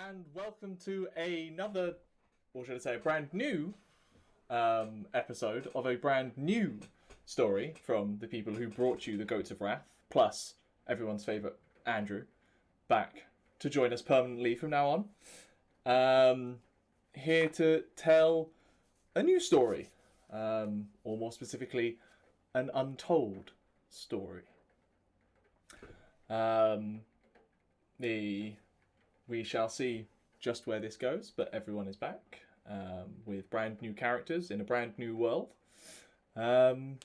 and welcome to another, or should I say, a brand new episode of a brand new story from the people who brought you the Goats of Wrath, plus everyone's favourite Andrew, back to join us permanently from now on. Here to tell a new story, or more specifically, an untold story. We shall see just where this goes, but everyone is back with brand new characters in a brand new world. And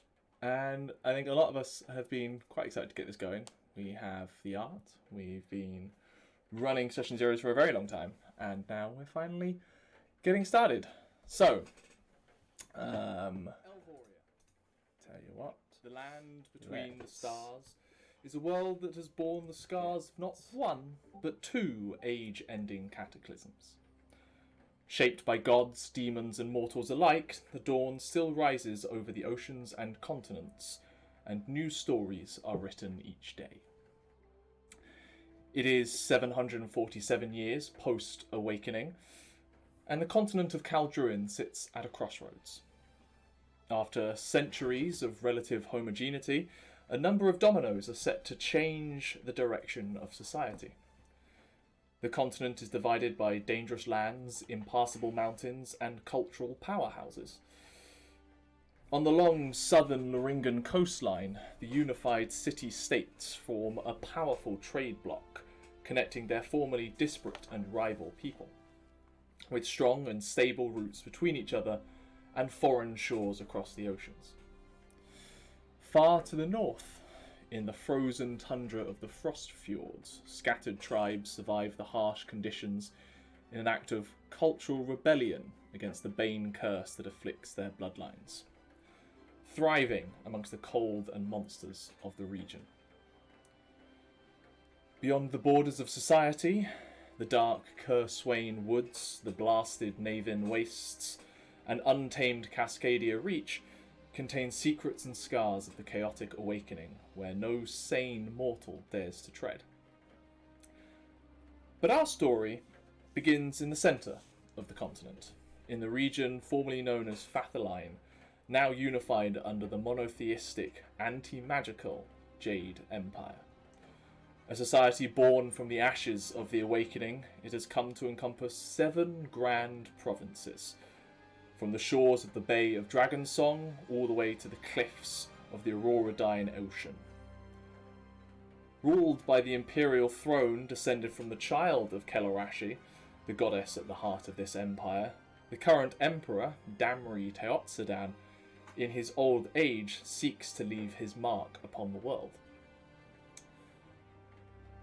I think a lot of us have been quite excited to get this going. We have the art, we've been running Session Zeros for a very long time, and now we're finally getting started. So, Elevoria. Tell you what, the land between the stars is a world that has borne the scars of not one, but two age-ending cataclysms. Shaped by gods, demons, and mortals alike, the dawn still rises over the oceans and continents, and new stories are written each day. It is 747 years post-awakening, and the continent of Kaldruin sits at a crossroads. After centuries of relative homogeneity, a number of dominoes are set to change the direction of society. The continent is divided by dangerous lands, impassable mountains, and cultural powerhouses. On the long southern Loringan coastline, the unified city-states form a powerful trade bloc, connecting their formerly disparate and rival people, with strong and stable routes between each other and foreign shores across the oceans. Far to the north, in the frozen tundra of the frost fjords, scattered tribes survive the harsh conditions in an act of cultural rebellion against the bane curse that afflicts their bloodlines, thriving amongst the cold and monsters of the region. Beyond the borders of society, the dark Curswain woods, the blasted Navin wastes, and untamed Cascadia Reach contain secrets and scars of the chaotic awakening where no sane mortal dares to tread. But our story begins in the centre of the continent, in the region formerly known as Fathaline, now unified under the monotheistic, anti-magical Jade Empire. A society born from the ashes of the awakening, it has come to encompass 7 grand provinces, from the shores of the Bay of Dragonsong all the way to the cliffs of the Auroradine Ocean. Ruled by the imperial throne descended from the child of Kelarashi, the goddess at the heart of this empire, the current emperor, Damri Teotsadan, in his old age seeks to leave his mark upon the world.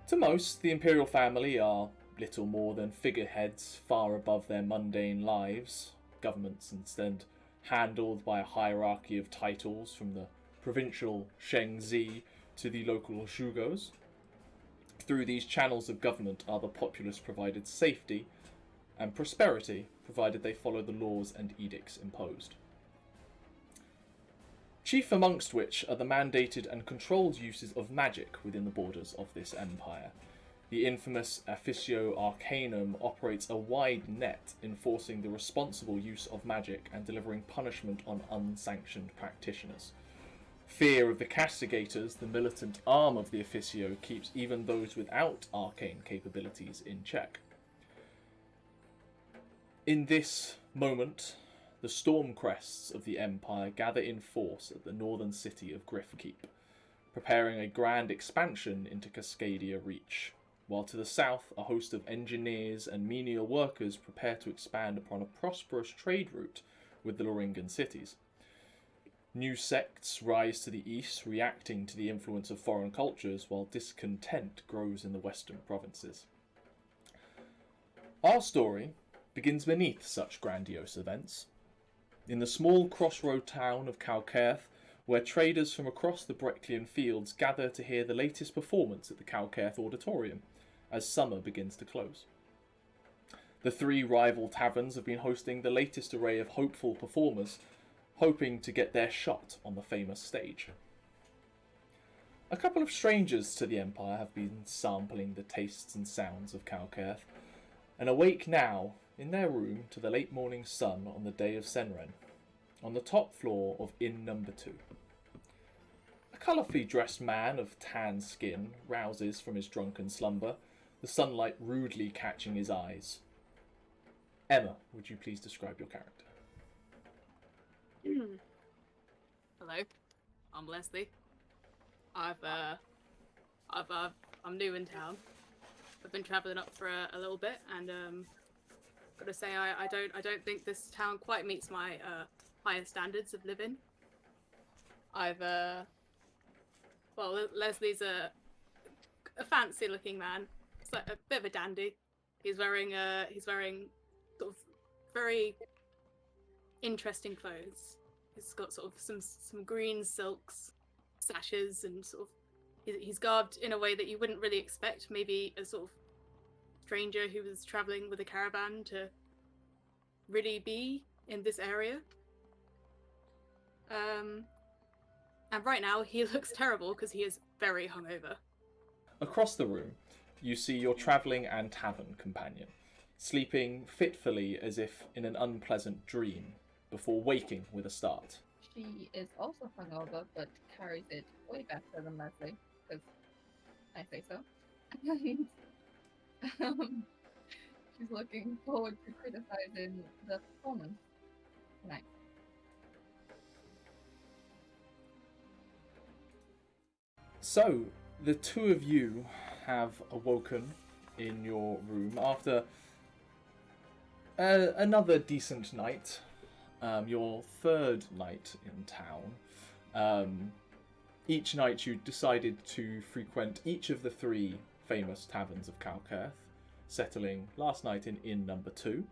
To most, the imperial family are little more than figureheads far above their mundane lives. Governments instead handled by a hierarchy of titles from the provincial Shengzi to the local Shugos. Through these channels of government are the populace provided safety and prosperity, provided they follow the laws and edicts imposed. Chief amongst which are the mandated and controlled uses of magic within the borders of this empire. The infamous Officio Arcanum operates a wide net, enforcing the responsible use of magic and delivering punishment on unsanctioned practitioners. Fear of the castigators, the militant arm of the Officio, keeps even those without arcane capabilities in check. In this moment, the Stormcrests of the Empire gather in force at the northern city of Griffkeep, preparing a grand expansion into Cascadia Reach, while to the south a host of engineers and menial workers prepare to expand upon a prosperous trade route with the Loringan cities. New sects rise to the east, reacting to the influence of foreign cultures, while discontent grows in the western provinces. Our story begins beneath such grandiose events, in the small crossroad town of Calcerth, where traders from across the Brecklian fields gather to hear the latest performance at the Calcerth Auditorium, as summer begins to close. The 3 rival taverns have been hosting the latest array of hopeful performers, hoping to get their shot on the famous stage. A couple of strangers to the Empire have been sampling the tastes and sounds of Calcerth, and awake now in their room to the late morning sun on the day of Senren, on the top floor of Inn Number 2. A colourfully dressed man of tan skin rouses from his drunken slumber, the sunlight rudely catching his eyes. Emma, would you please describe your character? Hello, I'm Lesley. I'm new in town. I've been travelling up for a little bit, and gotta say I don't think this town quite meets my higher standards of living. Leslie's a fancy looking man. It's like a bit of a dandy. He's wearing sort of very interesting clothes. He's got sort of some green silks, sashes, and sort of he's garbed in a way that you wouldn't really expect. Maybe a sort of stranger who was traveling with a caravan to really be in this area. And right now he looks terrible because he is very hungover. Across the room, you see your travelling and tavern companion, sleeping fitfully as if in an unpleasant dream, before waking with a start. She is also hungover, but carries it way better than Lesley, because I say so. And she's looking forward to criticizing the performance tonight. So, the two of you have awoken in your room after another decent night. Your third night in town. Each night you decided to frequent each of the 3 famous taverns of Calcerth, settling last night in Inn Number 2.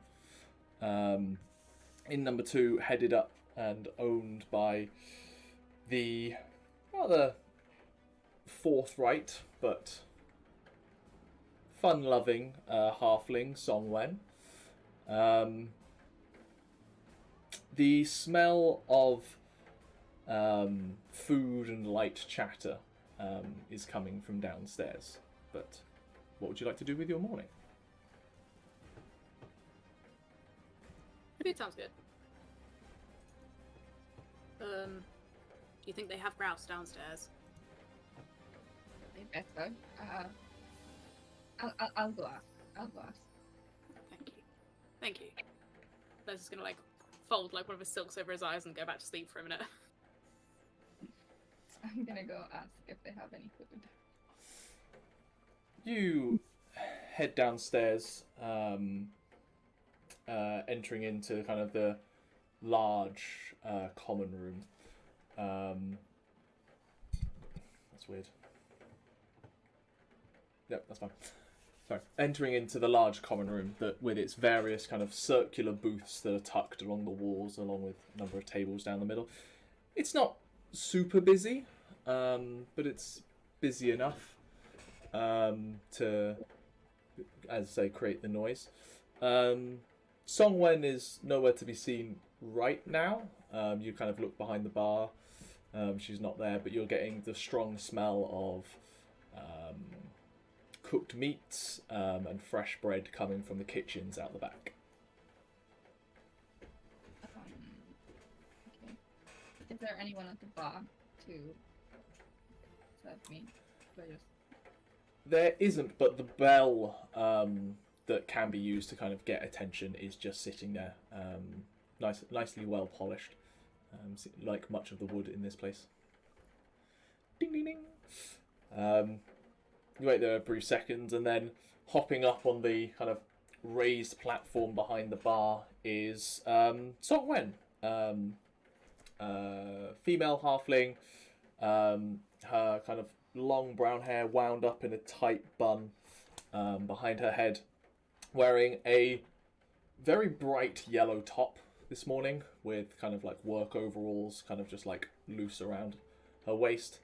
Inn Number 2 headed up and owned by the rather forthright but fun-loving halfling Songwen. The smell of food and light chatter is coming from downstairs. But what would you like to do with your morning? Food sounds good. Do you think they have grouse downstairs? They better. I'll go ask. Thank you. They're just gonna fold one of his silks over his eyes and go back to sleep for a minute. I'm gonna go ask if they have any food. You head downstairs, entering into kind of the large common room. That's weird. Yep, that's fine. Sorry. Entering into the large common room that with its various kind of circular booths that are tucked along the walls, along with a number of tables down the middle. It's not super busy, but it's busy enough to, as I say, create the noise. Songwen is nowhere to be seen right now. You kind of look behind the bar. She's not there, but you're getting the strong smell of cooked meats and fresh bread coming from the kitchens out the back. Okay. Is there anyone at the bar to serve me? There isn't, but the bell that can be used to kind of get attention is just sitting there. Nicely well polished, like much of the wood in this place. Ding ding ding. You wait there a brief seconds, and then hopping up on the kind of raised platform behind the bar is Songwen, female halfling. Her kind of long brown hair wound up in a tight bun behind her head, wearing a very bright yellow top this morning with kind of work overalls kind of just loose around her waist.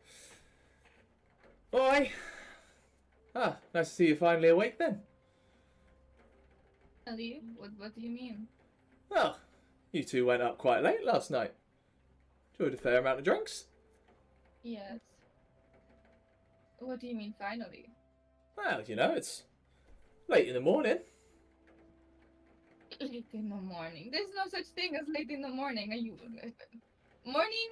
Boy! Nice to see you finally awake then. Ali, what do you mean? Well, you two went up quite late last night. Enjoyed a fair amount of drinks. Yes. What do you mean finally? Well, it's late in the morning. late in the morning. There's no such thing as late in the morning. Are you morning?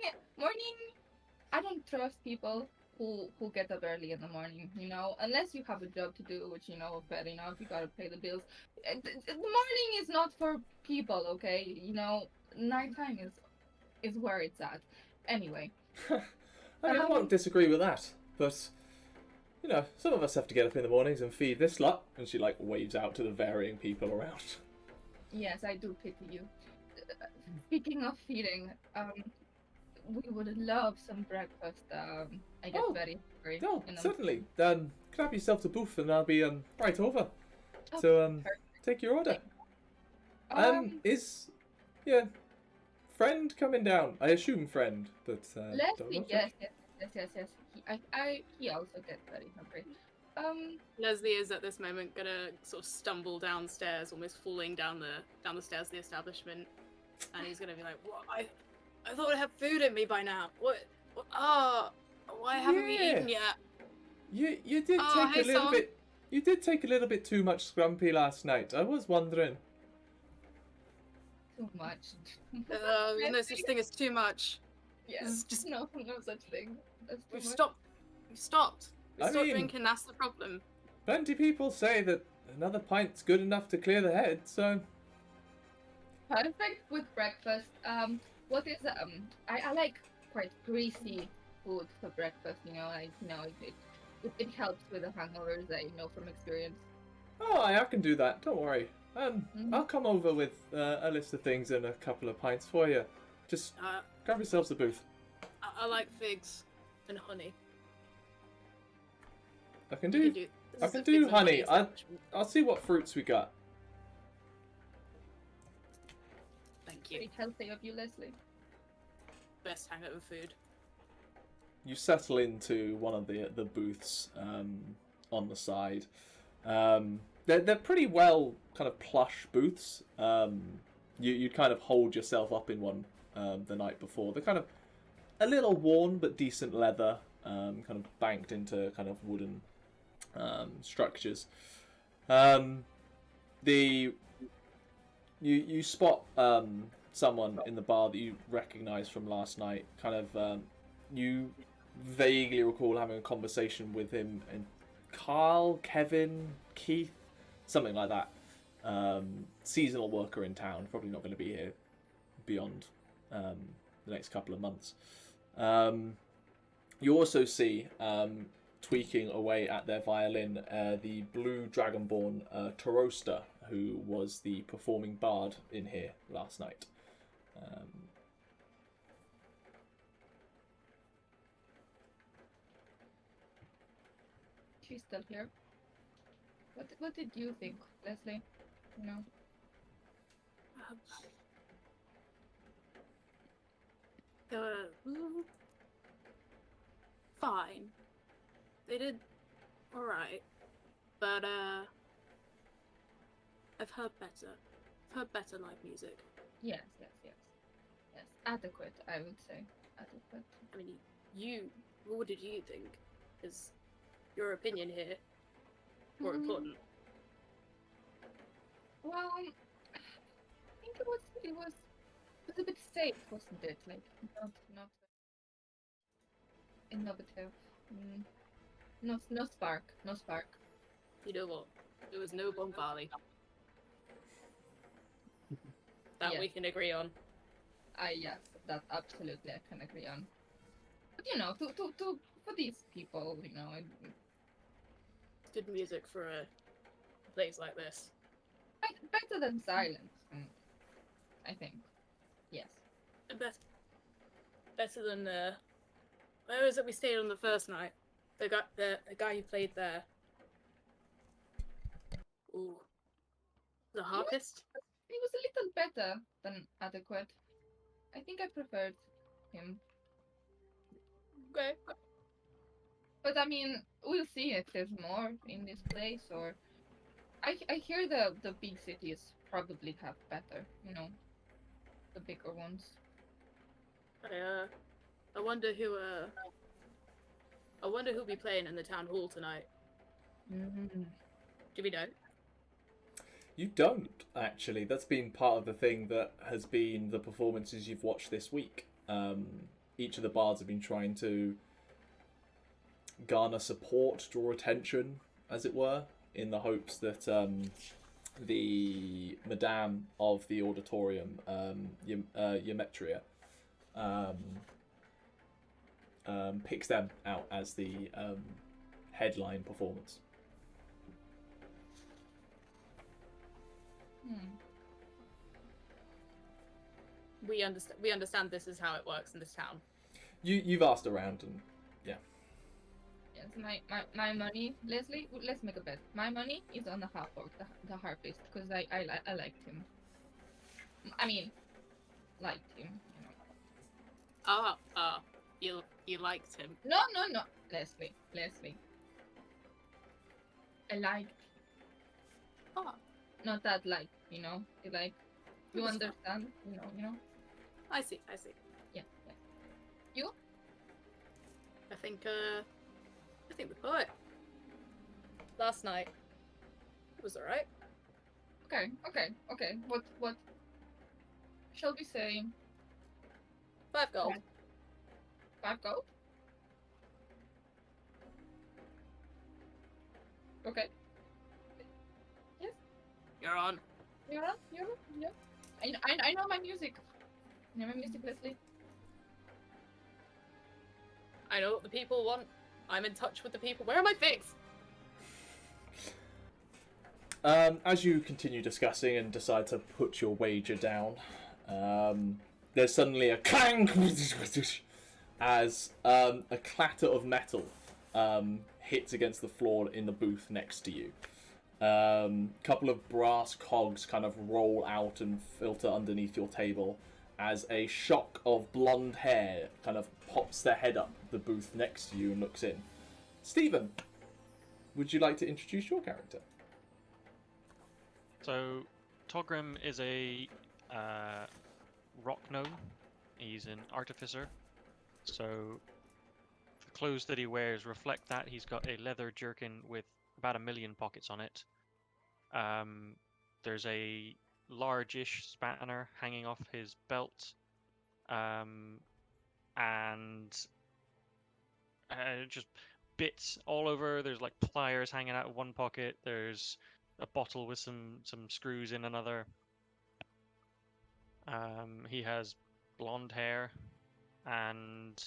I don't trust people who get up early in the morning. You know, unless you have a job to do, which fair enough. You gotta pay the bills. The morning is not for people. Okay, nighttime is where it's at. Anyway. I mean, I won't disagree with that, but some of us have to get up in the mornings and feed this lot. And she waves out to the varying people around. Yes, I do pity you. Speaking of feeding, we would love some breakfast. I get very hungry. Oh, certainly. Grab yourself the booth and I'll be right over. So take your order. Is friend coming down? I assume friend, but Lesley, yes. He also gets very hungry. Lesley is at this moment gonna sort of stumble downstairs, almost falling down the stairs of the establishment, and he's gonna be like, "What? I thought I had food in me by now. What? Why haven't we eaten yet?" You did take a little bit. You did take a little bit too much scrumpy last night. I was wondering. Too much. No such thing as too much. Yes, just no such thing. We've stopped. We stopped drinking. That's the problem. Plenty of people say that another pint's good enough to clear the head. So perfect with breakfast. What is I like quite greasy food for breakfast. It helps with the hangovers. I know from experience. Oh, I can do that. Don't worry. I'll come over with a list of things and a couple of pints for you. Just grab yourselves a booth. I like figs and honey. I can do honey. I'll see what fruits we got. Thank you. Very healthy of you, Lesley. Best hangover food. You settle into one of the booths on the side. They're pretty well kind of plush booths. You'd kind of hold yourself up in one the night before. They're kind of a little worn but decent leather, kind of banked into kind of wooden structures. You spot someone in the bar that you recognise from last night. Kind of you vaguely recall having a conversation with him and Carl, Kevin, Keith, something like that. Seasonal worker in town, probably not going to be here beyond the next couple of months. You also see, tweaking away at their violin, the blue dragonborn Torosta, who was the performing bard in here last night. She's still here. What did you think, Lesley? They were fine. They did alright, but I've heard better. I've heard better live music. Yes. Adequate, I would say. Adequate. I mean, what did you think? Is your opinion here more important? Well, I think it was a bit safe, wasn't it? Like not innovative. No spark. You know what? There was no Bombali. That Yes. we can agree on. Yes, that absolutely I can agree on. But for these people, Good music for a place like this. better than silence. I think. Yes. Better than where was it we stayed on the first night? The guy who played there. Ooh. The harpist? He was a little better than adequate. I think I preferred him. Okay. But I mean, we'll see if there's more in this place, or I hear the big cities probably have better, the bigger ones. I wonder who'll be playing in the town hall tonight. Mm-hmm. Do we know? You don't, actually. That's been part of the thing that has been the performances you've watched this week. Each of the bards have been trying to garner support, draw attention, as it were, in the hopes that the Madame of the Auditorium, Yemetria, picks them out as the headline performance. We understand this is how it works in this town. You've asked around, and yeah. Yes, my money, Lesley. Let's make a bet. My money is on the half orc, the harpist, because I liked him. I mean, liked him. You liked him. No, Lesley. I liked. Oh, Not that like, you like. You understand, you know. I see. Yeah. You? I think the poet last night was alright. Okay. What shall we say? 5 gold. 5 gold? Okay. Yes. You're on. You're on. Yeah. I know my music. I know my music, Lesley. I know what the people want. I'm in touch with the people. Where are my figs? As you continue discussing and decide to put your wager down, there's suddenly a clang as a clatter of metal hits against the floor in the booth next to you. Couple of brass cogs kind of roll out and filter underneath your table as a shock of blonde hair kind of pops their head up the booth next to you and looks in. Stephen, would you like to introduce your character? So, Togrim is a rock gnome. He's an artificer. So, the clothes that he wears reflect that. He's got a leather jerkin with about 1 million pockets on it. There's a large-ish spanner hanging off his belt, and just bits all over. There's like pliers hanging out of one pocket. There's a bottle with some screws in another. He has blonde hair and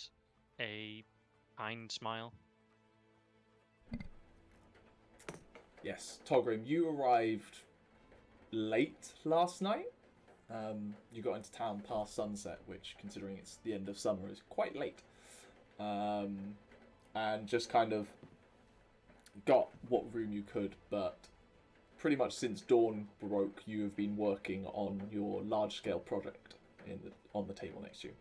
a kind smile. Yes, Togrim, you arrived late last night. You got into town past sunset, which, considering it's the end of summer, is quite late. And just kind of got what room you could, but pretty much since dawn broke, you have been working on your large-scale project on the table next to you.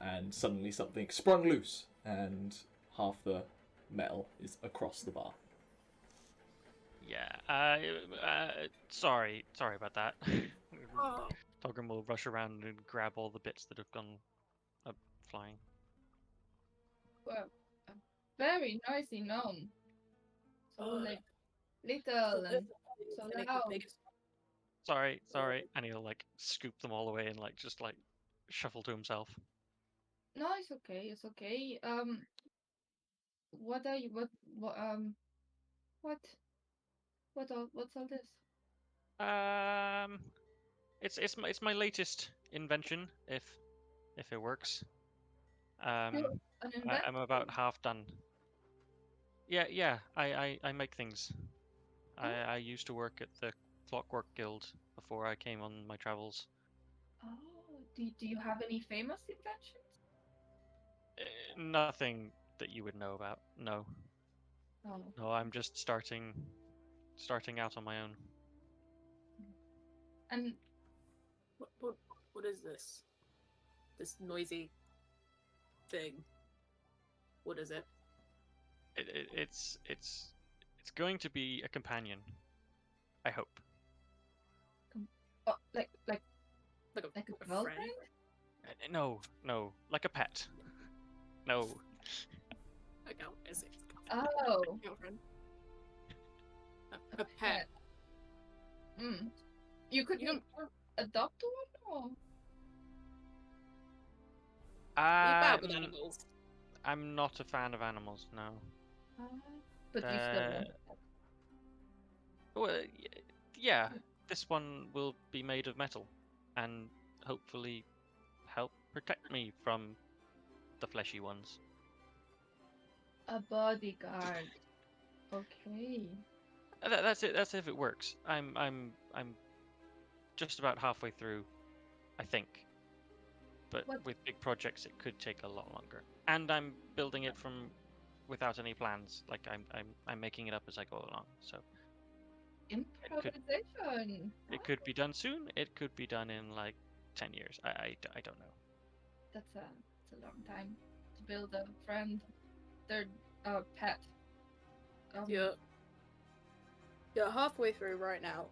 And suddenly something sprung loose, and half the metal is across the bar. Yeah, sorry about that. Oh. Togrim will rush around and grab all the bits that have gone flying. Well, a very noisy gnome. So like little and so loud. Sorry, and he'll like scoop them all away and like just like shuffle to himself. No, it's okay. What are you? What's all this? It's my latest invention, if it works. An invention? I'm about half done. Yeah. I make things. I used to work at the Clockwork Guild before I came on my travels. Oh, do you have any famous inventions? Nothing that you would know about. No. Oh. No, I'm just starting out on my own. And What is this? This noisy thing. What is it? It's going to be a companion. I hope. like a girlfriend? friend? No, like a pet. No. Okay, is it? Oh. Girlfriend. A pet. You could You adopt one, or are you bad with Um, animals? I'm not a fan of animals, no. but you still Uh, want. Well, yeah, this one will be made of metal, and hopefully help protect me from the fleshy ones. A bodyguard. Okay. That's it. That's if it works. I'm just about halfway through, I think. But What? with big projects, it could take a lot longer. And I'm building it from without any plans. Like I'm making it up as I go along. So Improvisation. it could be done soon. It could be done in like 10 years. I don't know. That's a long time to build a friend, third pet. You're halfway through right now.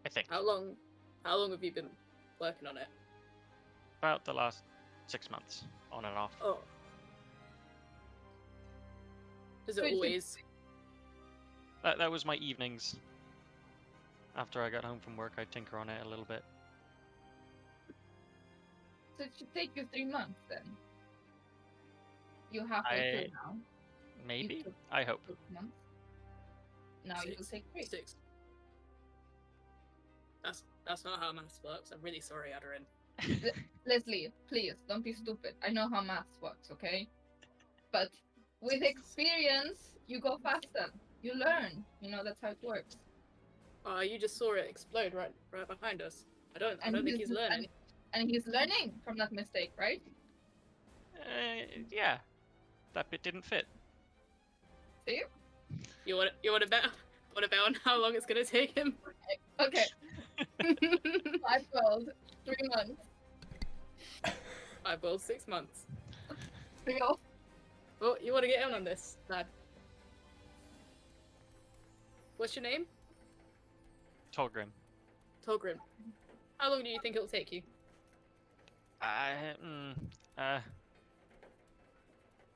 I think How long have you been working on it? about the last 6 months, on and off. Oh. Is it Wait, always? That was my evenings. After I got home from work, I'd tinker on it a little bit. So it should take you 3 months then. You halfway through now. Maybe? took I hope. 6 months. Now you will take 3. 6. That's not how maths works. I'm really sorry, Aderyn. Lesley, please don't be stupid. I know how maths works, okay? But with experience, you go faster. You learn. You know that's how it works. You just saw it explode right behind us. I don't think he's learning. And he's learning from that mistake, right? Yeah. That bit didn't fit. See? You want to bet? Want to bet on how long it's gonna take him? Okay. 5 gold, 3 months. 5 gold, 6 months. Real. Well, you want to get in on this, lad? What's your name? Togrim. Togrim. How long do you think it'll take you?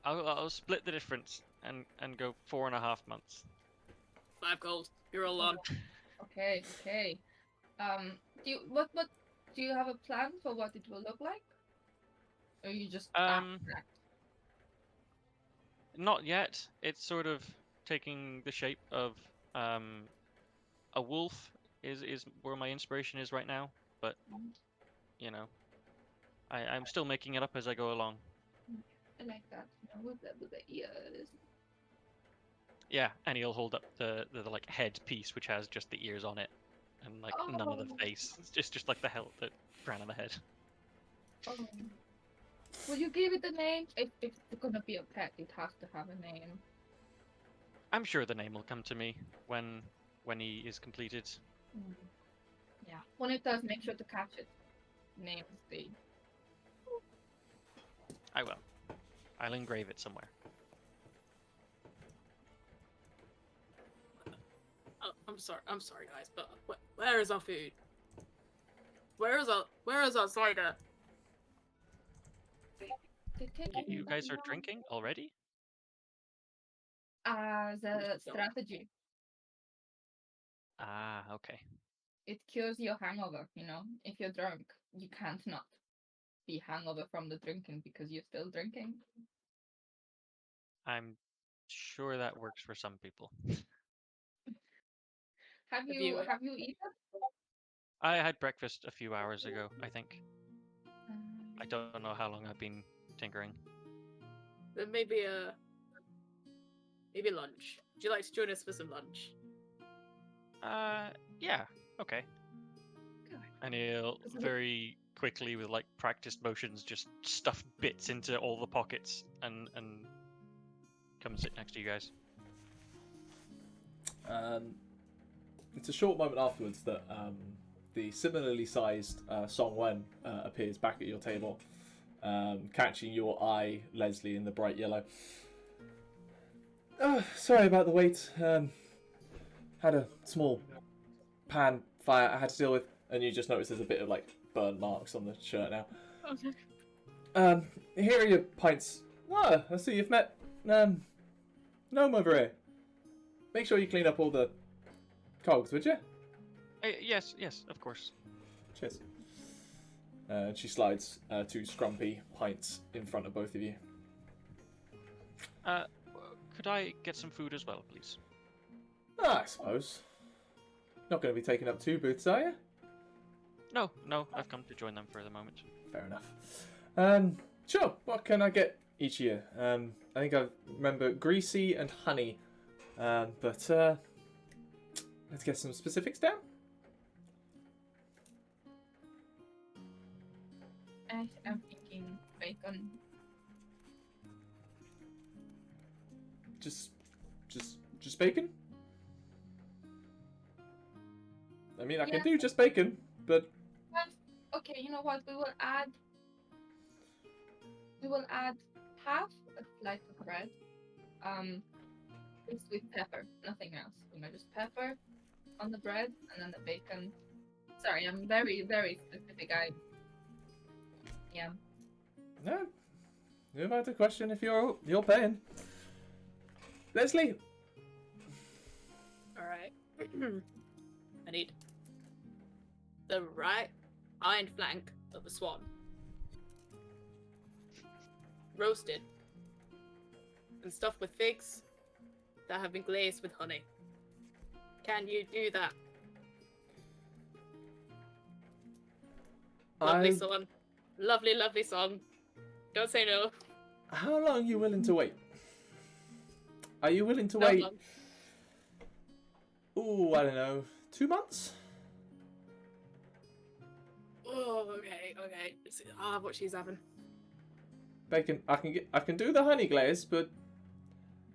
I'll split the difference and go 4.5 months. 5 gold. You're all on. Okay. Do you have a plan for what it will look like? Or you just abstract? Not yet. It's sort of taking the shape of a wolf is where my inspiration is right now, but you know, I'm still making it up as I go along. I like that. You know, with the ears. Yeah, and he'll hold up the like head piece which has just the ears on it and like none of the face. It's just like the crown of the head. Oh. Will you give it a name? If it's gonna be a pet, it has to have a name. I'm sure the name will come to me when he is completed. Yeah. When it does, make sure to catch it. Name the. I will. I'll engrave it somewhere. Oh, I'm sorry, guys, but where is our food? Where is our cider? You guys are drinking already? As a strategy. Ah, okay. It cures your hangover, you know? If you're drunk, you can't not be hangover from the drinking because you're still drinking. I'm sure that works for some people. Have you eaten? I had breakfast a few hours ago, I think. I don't know how long I've been tinkering. Then maybe lunch. Would you like to join us for some lunch? Yeah, okay. Good. And he'll very quickly, with like practiced motions, just stuff bits into all the pockets and come and sit next to you guys. It's a short moment afterwards that the similarly sized Song Wen appears back at your table, catching your eye, Lesley, in the bright yellow. Oh, sorry about the wait. Had a small pan fire I had to deal with, and you just notice there's a bit of like burn marks on the shirt now. Okay. Here are your pints. Ah, I see you've met Gnome over here. Make sure you clean up all the cogs, would you? Yes, of course. Cheers. She slides 2 scrumpy pints in front of both of you. Could I get some food as well, please? I suppose. Not going to be taking up 2 booths, are you? No, I've come to join them for the moment. Fair enough. Sure. What can I get each year? I think I remember greasy and honey. But let's get some specifics down. I'm thinking bacon. Just bacon? I mean, I can do just bacon, but... Well, okay, you know what? We will add half a slice of bread. Just with pepper, nothing else. Just pepper on the bread and then the bacon. Sorry, I'm very, very specific. Yeah. No. You're about to question if you're paying. Lesley! Alright. I need the right hind flank of a swan. Roasted. And stuffed with figs that have been glazed with honey. Can you do that? Lovely song. Lovely, lovely song. Don't say no. How long are you willing to wait? Are you willing to Not wait? long. Ooh, I don't know. 2 months? Oh, okay. I'll have what she's having. Bacon. I can do the honey glaze, but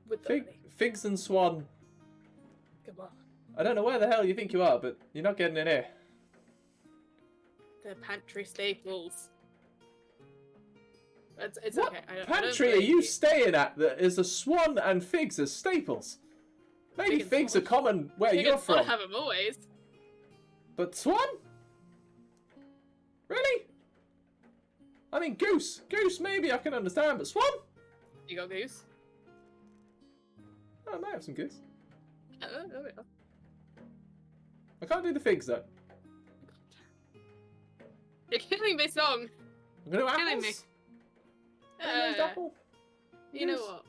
With the honey. figs and swan. Come on. I don't know where the hell you think you are, but you're not getting in here. They're pantry staples. It's What okay. I don't pantry are blame you staying at that is a swan and figs as staples? Maybe Fig and figs are swan. common where Fig you're and swan from, have them always. but swan? Really? I mean, goose. Goose, maybe I can understand, but swan? You got goose? Oh, I might have some goose. Oh, there we go. I can't do the figs, though. You're killing me, song. I'm going to do Killing apples. me. Mayonnaise apple? You know Goose? what?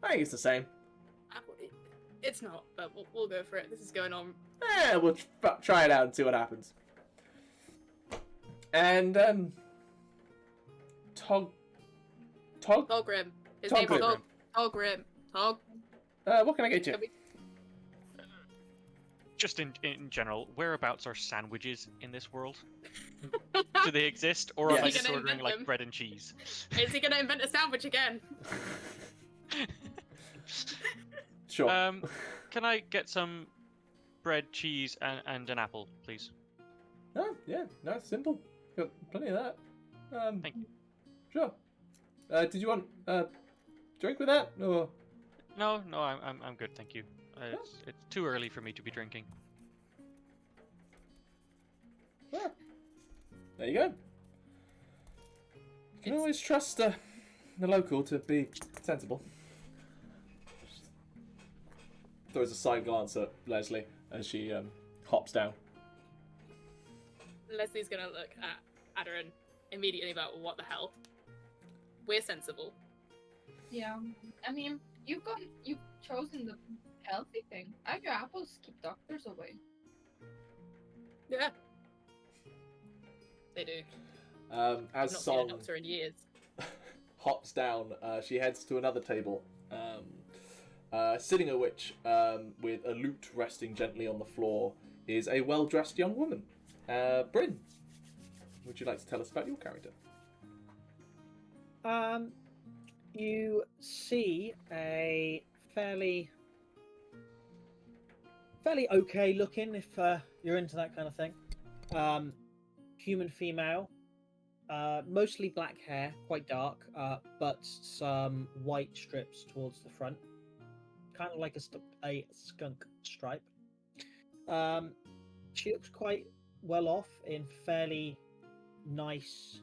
I think it's the same. It's not, but we'll go for it. This is going on. We'll try it out and see what happens. And, Togrim? Togrim. His name's Togrim. Togrim. Tog. What can I get you? Can we- Just in general, whereabouts are sandwiches in this world? Do they exist, or Yes. am I Is he just gonna ordering invent like them? bread and cheese? Is he gonna invent a sandwich again? Sure. Can I get some bread, cheese, and an apple, please? Oh, yeah, no, simple. Got plenty of that. Thank you. Sure. Did you want drink with that, or? No, I'm good, thank you. It's too early for me to be drinking. Yeah. There you go. You can always trust the local to be sensible. Throws a side glance at Lesley as she hops down. Leslie's gonna look at Aderyn immediately about what the hell. We're sensible. Yeah. I mean, you've chosen the healthy thing. Have your apples keep doctors away. Yeah. They do. As I've not seen a Song doctor in years. hops down, she heads to another table, sitting at which, with a lute resting gently on the floor, is a well-dressed young woman. Bryn, would you like to tell us about your character? You see a fairly okay looking, if you're into that kind of thing. Human female, mostly black hair, quite dark, but some white strips towards the front, kind of like a skunk stripe. She looks quite well off in fairly nice,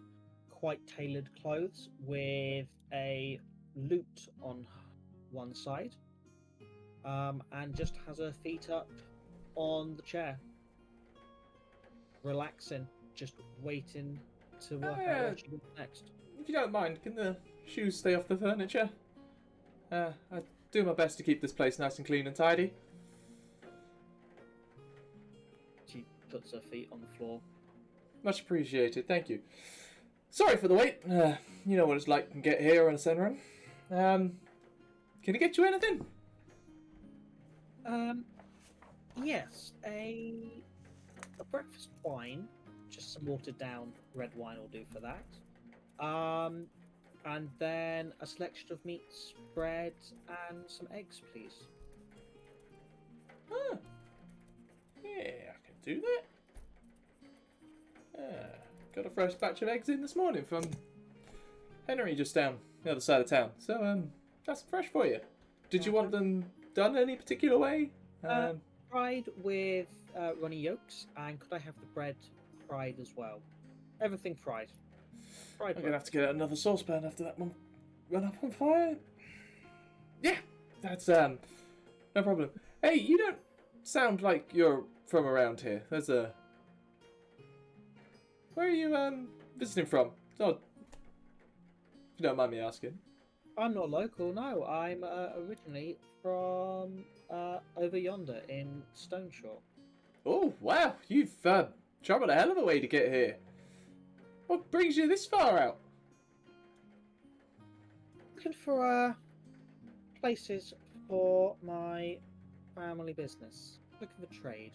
quite tailored clothes with a lute on one side, and just has her feet up on the chair. relaxing, just waiting to work Oh, out yeah. what she does next. If you don't mind, can the shoes stay off the furniture? I do my best to keep this place nice and clean and tidy. She puts her feet on the floor. Much appreciated, thank you. Sorry for the wait. You know what it's like to get here on a Senran. Can I get you anything? Yes, a breakfast wine, just some watered down red wine will do for that. And then a selection of meats, bread, and some eggs, please. Ah. Yeah, I can do that. Got a fresh batch of eggs in this morning from Henry just down the other side of town. So, that's fresh for you. Did you want them done any particular way? Fried with runny yolks, and could I have the bread fried as well? Everything fried. Fried I'm bread. gonna have to get another saucepan after that one run up on fire. Yeah, that's no problem. Hey, you don't sound like you're from around here. There's a. Where are you visiting from? Oh, if you don't mind me asking. I'm not local, no. I'm originally from over yonder in Stoneshore. Oh wow, you've travelled a hell of a way to get here. What brings you this far out? Looking for places for my family business. Looking for trade.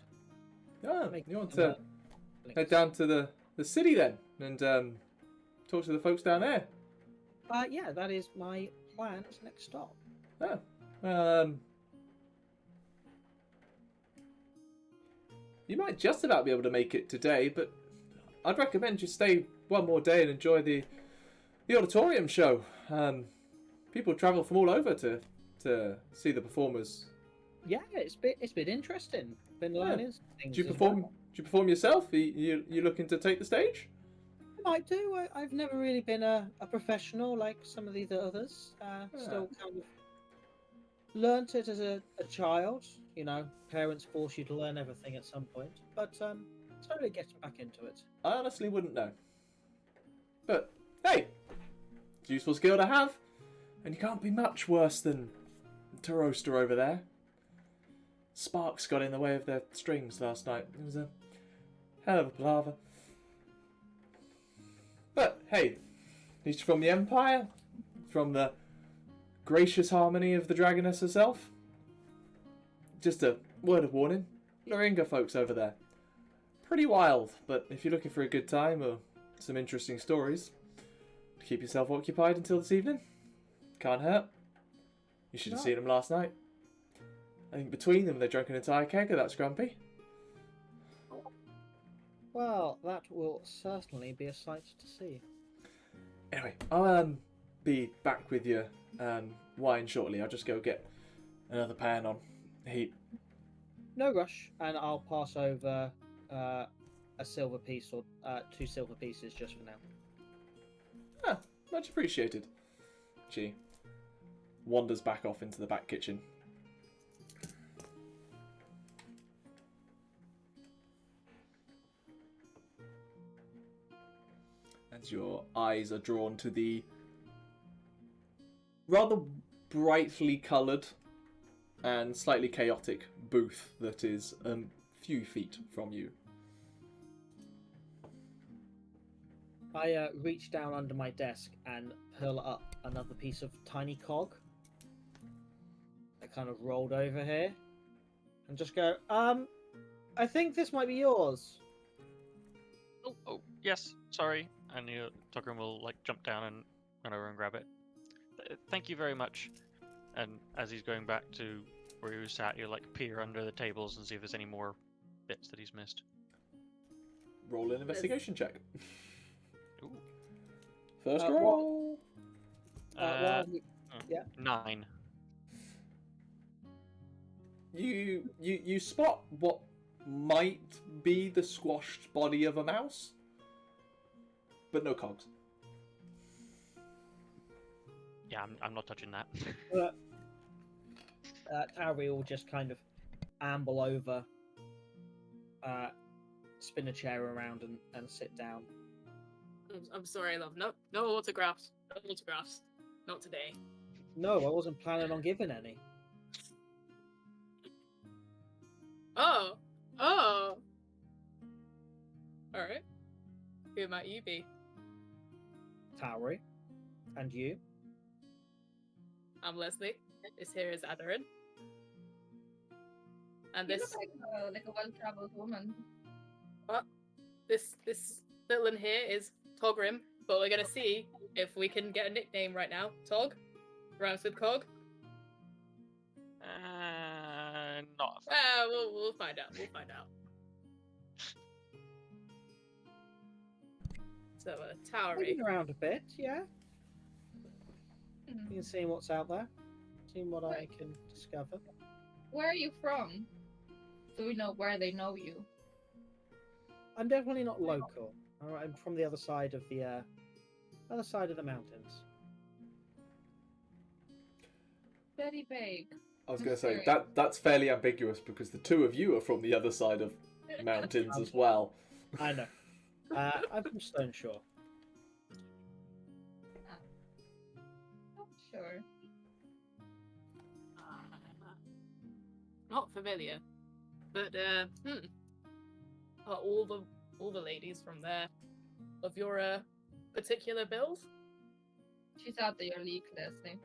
Oh, Make you want some, to links. head down to the city then and talk to the folks down there? Yeah, that is my plan's next stop. Oh, you might just about be able to make it today, but I'd recommend you stay one more day and enjoy the auditorium show. People travel from all over to see the performers. Yeah, it's been interesting. Been learning some things. Do you as perform? well. Do you perform yourself? You looking to take the stage? I might do. I've never really been a professional like some of these others. Still kind of learnt it as a child. You know, parents force you to learn everything at some point. But slowly getting back into it. I honestly wouldn't know. But hey, it's a useful skill to have, and you can't be much worse than Taroaster over there. Sparks got in the way of their strings last night. It was a hell of a palaver. But hey, he's from the Empire, from the gracious harmony of the Dragoness herself. Just a word of warning, Loringa folks over there. Pretty wild, but if you're looking for a good time or some interesting stories, to keep yourself occupied until this evening, can't hurt. You should have seen them last night. I think between them they drank an entire keg of that scrumpy. Well, that will certainly be a sight to see. Anyway, I'll be back with your wine shortly. I'll just go get another pan on heat. No rush, and I'll pass over a silver piece or 2 silver pieces just for now. Ah, much appreciated. She wanders back off into the back kitchen. As your eyes are drawn to the rather brightly coloured and slightly chaotic booth that is a few feet from you. I reach down under my desk and pull up another piece of tiny cog. I kind of rolled over here and just go, I think this might be yours. Oh, yes, sorry. And Togrim will like jump down and run over and grab it. Thank you very much. And as he's going back to where he was sat, he'll like peer under the tables and see if there's any more bits that he's missed. Roll an investigation check. Ooh. First Uh, roll. Well, yeah. 9. You spot what might be the squashed body of a mouse, but no cogs. Yeah, I'm not touching that. Tauri will just kind of amble over spin a chair around and sit down. I'm sorry, love. No autographs. No autographs. Not today. No, I wasn't planning on giving any. Oh. All right. Who might you be? Tauri. And you? I'm Lesley. This here is Aderyn. And You this look like a well-traveled woman. this little one here is Togrim, but we're gonna see if we can get a nickname right now. Tog rhymes with cog. Not. We'll find out. We'll find out. So, Tauri. Looking around a bit, yeah. Hmm. You can see what's out there. Seeing what I can discover. Where are you from? So we know where they know you. I'm definitely not local. Alright, I'm from the other side of the mountains. Very vague. I was going to say Mysterious. that's fairly ambiguous because the two of you are from the other side of mountains as well. I know. I'm from Stone Shore. Not sure. Not familiar, but are all the ladies from there of your particular build? She's out of your league, Lesley.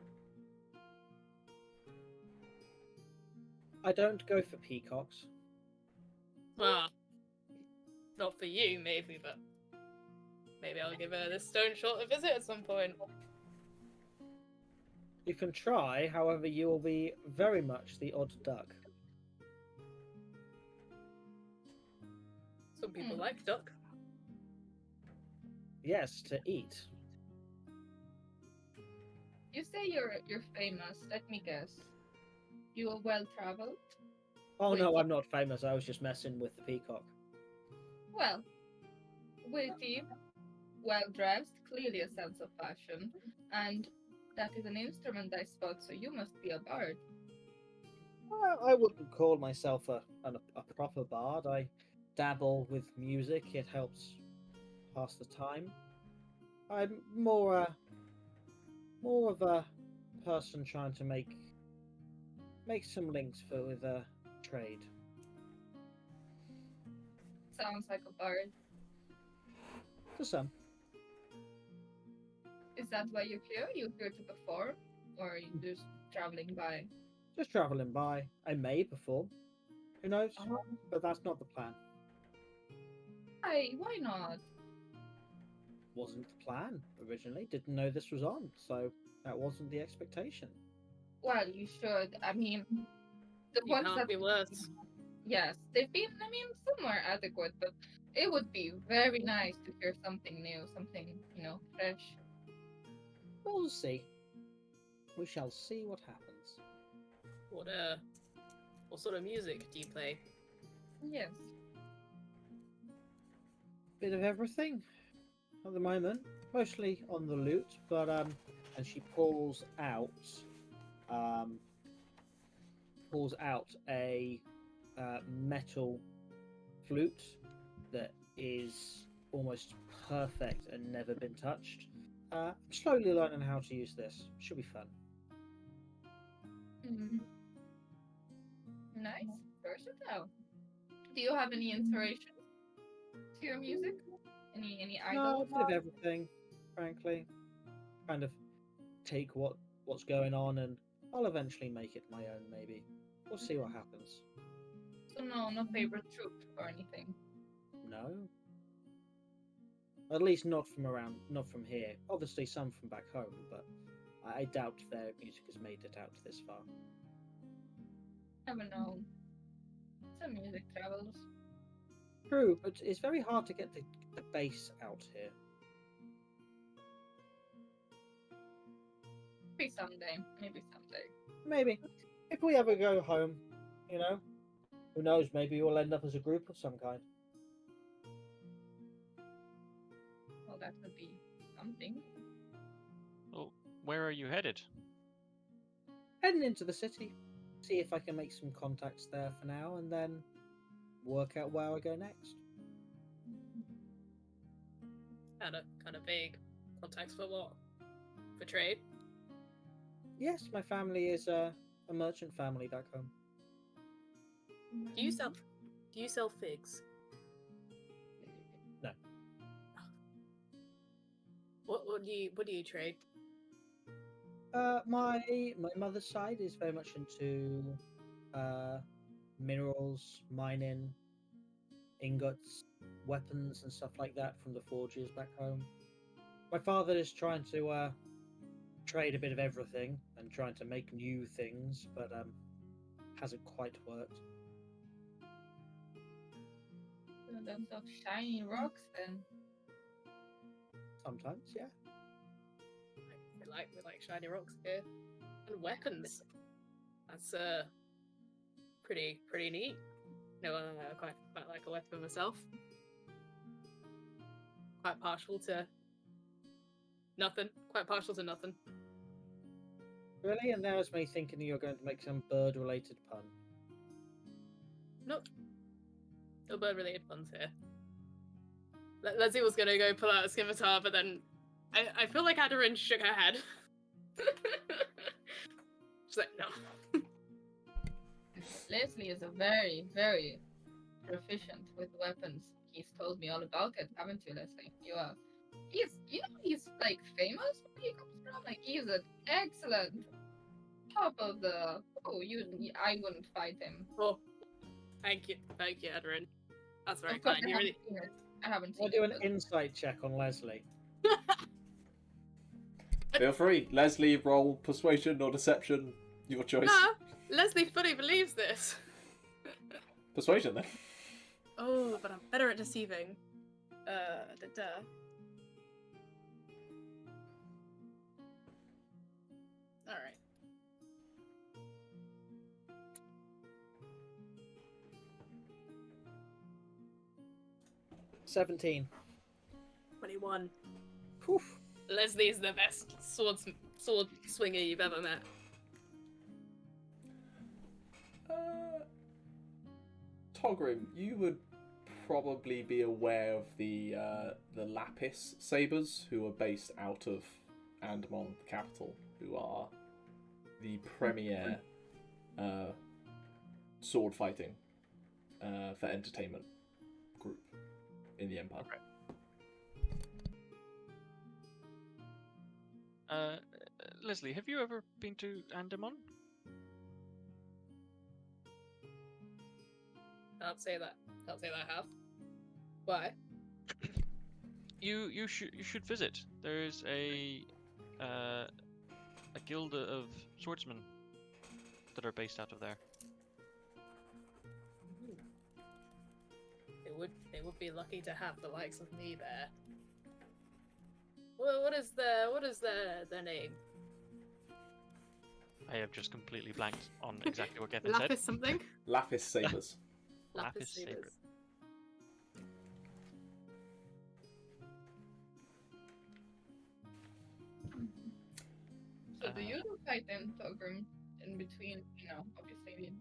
I don't go for peacocks. Well, not for you, maybe, but maybe I'll give her this stone short a visit at some point. You can try, however, you will be very much the odd duck. Some people like duck. Yes, to eat. You say you're famous. Let me guess. You are well traveled. Oh Wait, no, what? I'm not famous. I was just messing with the peacock. Well, witty, well dressed, clearly a sense of fashion, and that is an instrument I spot. So you must be a bard. Well, I wouldn't call myself a proper bard. I dabble with music. It helps pass the time. I'm more of a person trying to make some links with a trade. Sounds like a bard. For some. Is that why you're here? You're here to perform, or are you just traveling by? Just travelling by. I may perform. Who knows? But that's not the plan. Why not? Wasn't the plan originally. Didn't know this was on, so that wasn't the expectation. Well, you should. I mean, the You ones can't that be worse. yes, they've been. I mean, somewhere adequate, but it would be very nice to hear something new, something fresh. We'll see. We shall see what happens. What sort of music do you play? Yes. Bit of everything at the moment, mostly on the lute, but and she pulls out a metal flute that is almost perfect and never been touched. I'm slowly learning how to use this. Should be fun. Mm. Nice. Versatile. Do you have any inspiration to your music? Any No, idols? a bit of everything, frankly. Kind of take what's going on, and I'll eventually make it my own. Maybe we'll see what happens. So no favorite troop or anything. No, at least not from here. Obviously, some from back home, but I doubt their music has made it out this far. Never know. Some music travels. True, but it's very hard to get the bass out here. Maybe someday. Maybe if we ever go home, who knows? Maybe we'll end up as a group of some kind. Well, that would be something. Well, where are you headed? Heading into the city, see if I can make some contacts there for now, and then work out where I go next. kind of vague context for what? For trade? Yes, my family is a merchant family back home. Do you sell figs? No. What do you trade? My mother's side is very much into minerals, mining, ingots, weapons, and stuff like that from the forges back home. My father is trying to trade a bit of everything and trying to make new things, but hasn't quite worked. Lots of shiny rocks then. Sometimes, yeah. We like shiny rocks here. And weapons. That's pretty neat. No, I quite like a weapon myself. Quite partial to nothing. Really? And there's me thinking you're going to make some bird-related pun. Nope. No bird-related puns here. Lesley was gonna go pull out a scimitar, but then I feel like Aderyn shook her head. She's like, no. Lesley is a very, very proficient with weapons. He's told me all about it, haven't you, Lesley? He's like famous where he comes from. Like he's an excellent top of the. I wouldn't fight him. Oh, thank you, Aderyn. That's very Of course, kind. You really. I haven't seen I'll do it, an but- insight check on Lesley. Feel free. Lesley, roll persuasion or deception. Your choice. Nah, Lesley fully believes this. Persuasion then. Oh, but I'm better at deceiving. Alright. 17. 21. Whew. Lesley's the best sword swinger you've ever met. Togrim, you would probably be aware of the Lapis Sabers, who are based out of Andamon, the capital, who are the premier sword fighting for entertainment group in the Empire. Okay. Lesley, have you ever been to Andamon? Can't say that I have. Why? You should visit. There's a guild of swordsmen that are based out of there. They would be lucky to have the likes of me there. Well, what is their name? I have just completely blanked on exactly what Gethin Lapis said. something? Lapis Sabers. Lapis Sabers. So do you fight them, Togrim, in between, obviously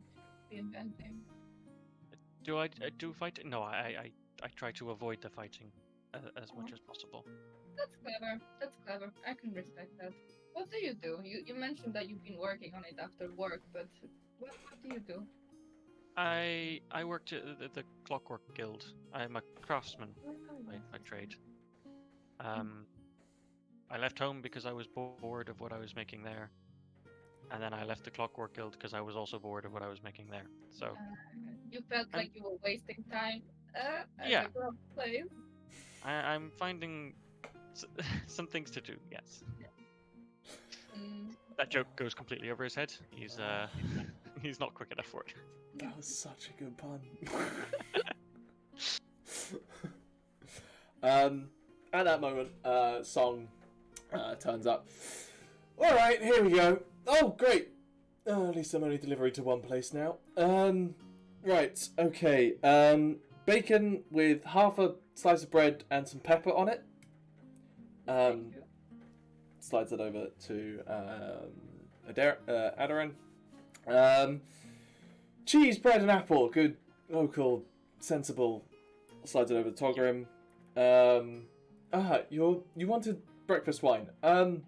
the inventing? Do I do fighting? No, I try to avoid the fighting as much as possible. That's clever. I can respect that. What do you do? You mentioned that you've been working on it after work, but what do you do? I worked at the Clockwork Guild. I'm a craftsman by trade. I left home because I was bored of what I was making there, and then I left the Clockwork Guild because I was also bored of what I was making there. So You felt like you were wasting time at Yeah. the wrong place. I'm finding some things to do. Yes, Mm, that joke goes completely over his head. He's he's not quick enough for it. That was such a good pun. At that moment, Song turns up. Alright, here we go. Oh, great. At least I'm only delivering to one place now. Right, okay. Bacon with half a slice of bread and some pepper on it. thank you. Slides it over to Aderyn. Cheese, bread, and apple. Good, local, sensible. Slides it over to Togrim. You wanted breakfast wine. Not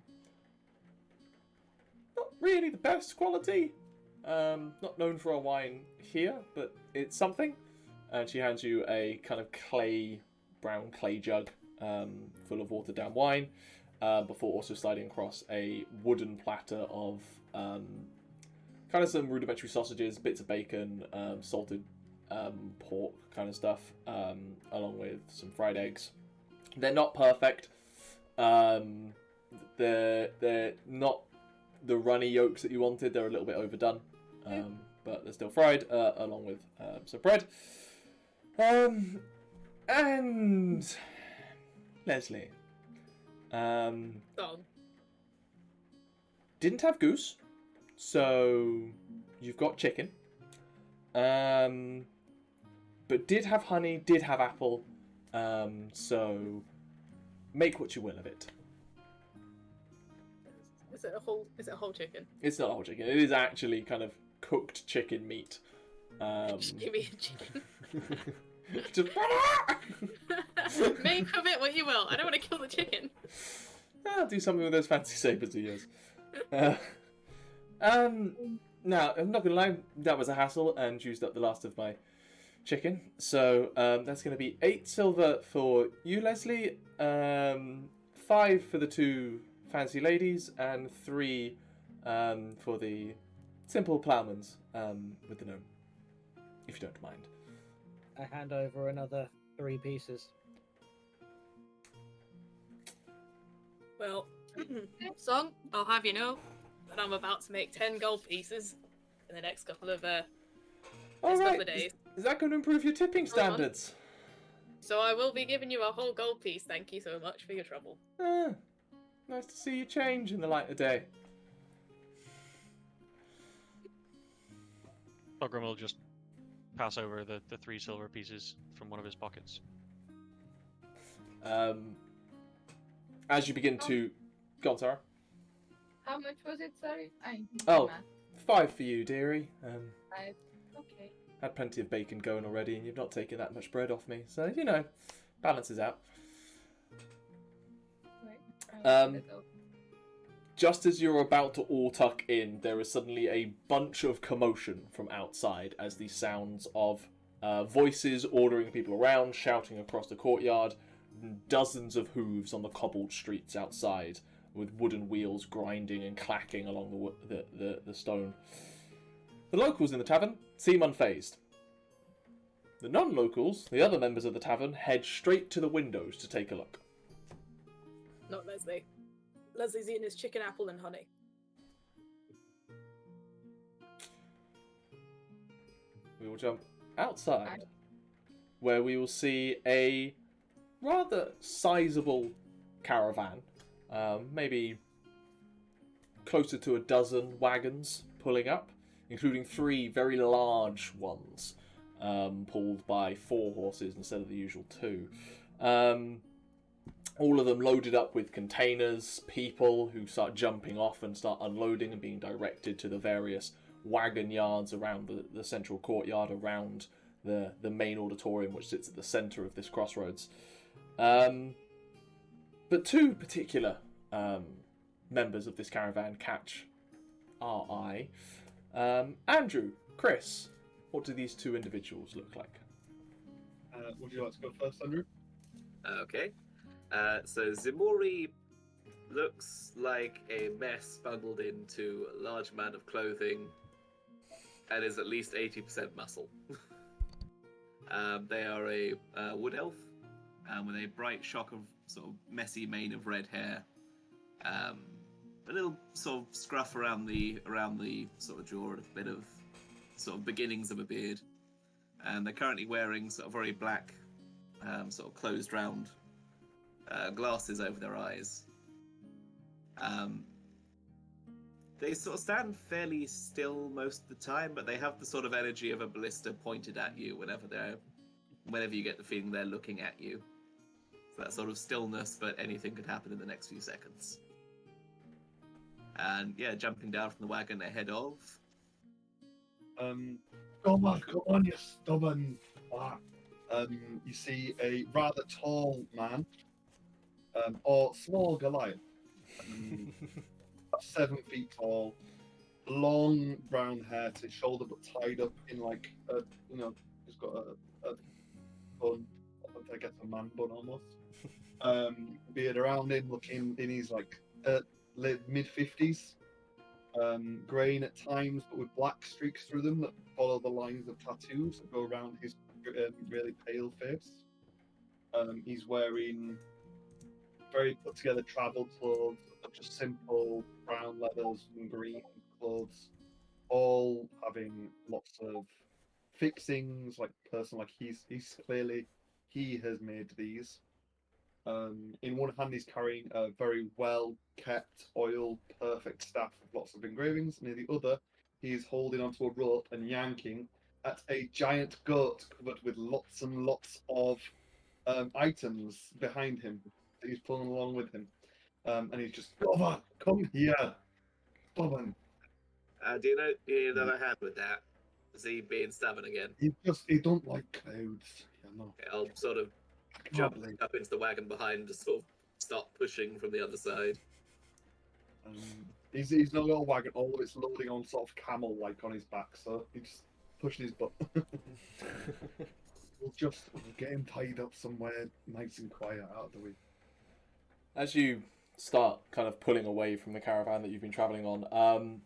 really the best quality. Not known for a wine here, but it's something. And she hands you a kind of brown clay jug full of watered down wine, before also sliding across a wooden platter of kind of some rudimentary sausages, bits of bacon, salted pork kind of stuff, along with some fried eggs. They're not perfect. They're not the runny yolks that you wanted. They're a little bit overdone, but they're still fried, along with some bread. And Lesley, didn't have goose, so you've got chicken. But did have honey, did have apple, so make what you will of it. Is it a whole chicken? It's not a whole chicken. It is actually kind of cooked chicken meat. Just give me a chicken. Just Make of it what you will. I don't want to kill the chicken. I'll do something with those fancy sabers of yours. Now, I'm not gonna lie, that was a hassle and used up the last of my chicken. So that's gonna be 8 silver for you, Lesley. 5 for the 2 fancy ladies, and 3 for the simple ploughmans with the gnome, if you don't mind. I hand over another 3 pieces. Well, Song, I'll have you know that I'm about to make 10 gold pieces in the next couple of days. Is that going to improve your tipping standards? So I will be giving you a whole gold piece. Thank you so much for your trouble. Nice to see you change in the light of day. Togrim will just pass over the 3 silver pieces from one of his pockets. As you begin to... Go on, Sarah. How much was it, sorry? Oh, 5 for you, dearie. 5. Okay. Had plenty of bacon going already, and you've not taken that much bread off me, so, you know, balances out. Right. Just as you're about to all tuck in, there is suddenly a bunch of commotion from outside as the sounds of voices ordering people around, shouting across the courtyard, dozens of hooves on the cobbled streets outside, with wooden wheels grinding and clacking along the stone. The locals in the tavern seem unfazed. The non-locals, the other members of the tavern, head straight to the windows to take a look. Not Lesley. Leslie's eating his chicken, apple, and honey. We will jump outside, where we will see a rather sizable caravan, maybe closer to a dozen wagons pulling up, including 3 very large ones, pulled by 4 horses instead of the usual 2. All of them loaded up with containers, people who start jumping off and start unloading and being directed to the various wagon yards around the central courtyard, around the main auditorium, which sits at the centre of this crossroads. But 2 particular members of this caravan catch our eye. Andrew, Chris, what do these 2 individuals look like? Would you like to go first, Andrew? Okay. So Ximori looks like a mess bundled into a large amount of clothing and is at least 80% muscle. They are a wood elf with a bright shock of sort of messy mane of red hair. A little sort of scruff around the sort of jaw, and a bit of sort of beginnings of a beard. And they're currently wearing sort of very black, sort of closed round glasses over their eyes. They sort of stand fairly still most of the time, but they have the sort of energy of a ballista pointed at you whenever you get the feeling they're looking at you. So that sort of stillness, but anything could happen in the next few seconds. And yeah, jumping down from the wagon ahead of... Come on, you stubborn. You see a rather tall man or small Goliath. 7 feet tall, long brown hair to his shoulder, but tied up in like a, he's got a bun, I guess a man bun almost. Beard around him, looking in his like late mid-50s. Greying at times, but with black streaks through them that follow the lines of tattoos that go around his really pale face. He's wearing very put together travel clothes, just simple brown leathers and green clothes, all having lots of fixings, like he's clearly he has made these. In one hand, he's carrying a very well kept, oiled, perfect staff with lots of engravings, and in the other, he's holding onto a rope and yanking at a giant goat covered with lots and lots of items behind him that he's pulling along with him. And he's just, Gova, come here, stubborn. Do you know I had with that? Is he being stubborn again? He don't like crowds, you know. Okay, I'll sort of jump up into the wagon behind to sort of start pushing from the other side. He's not got a wagon, all of it's loading on sort of camel like on his back, so he's pushing his butt. We'll get him tied up somewhere nice and quiet out of the way. As you start kind of pulling away from the caravan that you've been travelling on,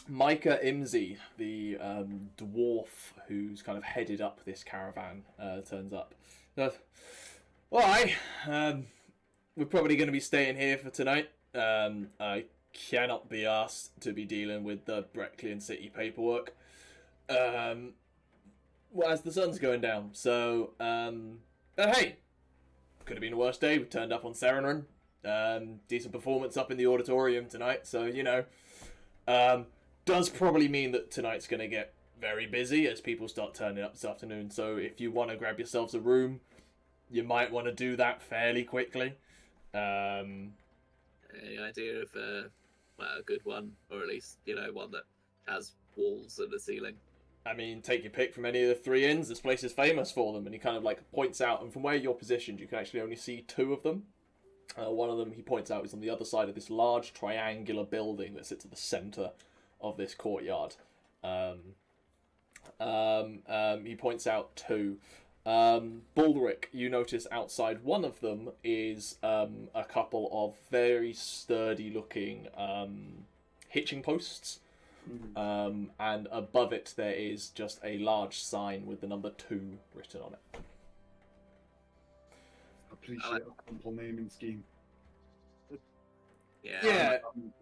Micah Imsey, the dwarf who's kind of headed up this caravan, turns up. Why? We're probably going to be staying here for tonight. I cannot be asked to be dealing with the Brecklian City paperwork. Well, as the sun's going down, so, hey, could have been a worse day. We turned up on Serenren. Decent performance up in the auditorium tonight, so, does probably mean that tonight's going to get very busy as people start turning up this afternoon, so if you want to grab yourselves a room, you might want to do that fairly quickly. Any idea of a good one, or at least, one that has walls and a ceiling? I mean, take your pick from any of the 3 inns. This place is famous for them, and he kind of like points out, and from where you're positioned, you can actually only see 2 of them. One of them, he points out, is on the other side of this large triangular building that sits at the centre of this courtyard. He points out 2. Balrick, you notice outside one of them is a couple of very sturdy-looking hitching posts. And above it there is just a large sign with the number 2 written on it. Appreciate a simple naming scheme. Yeah.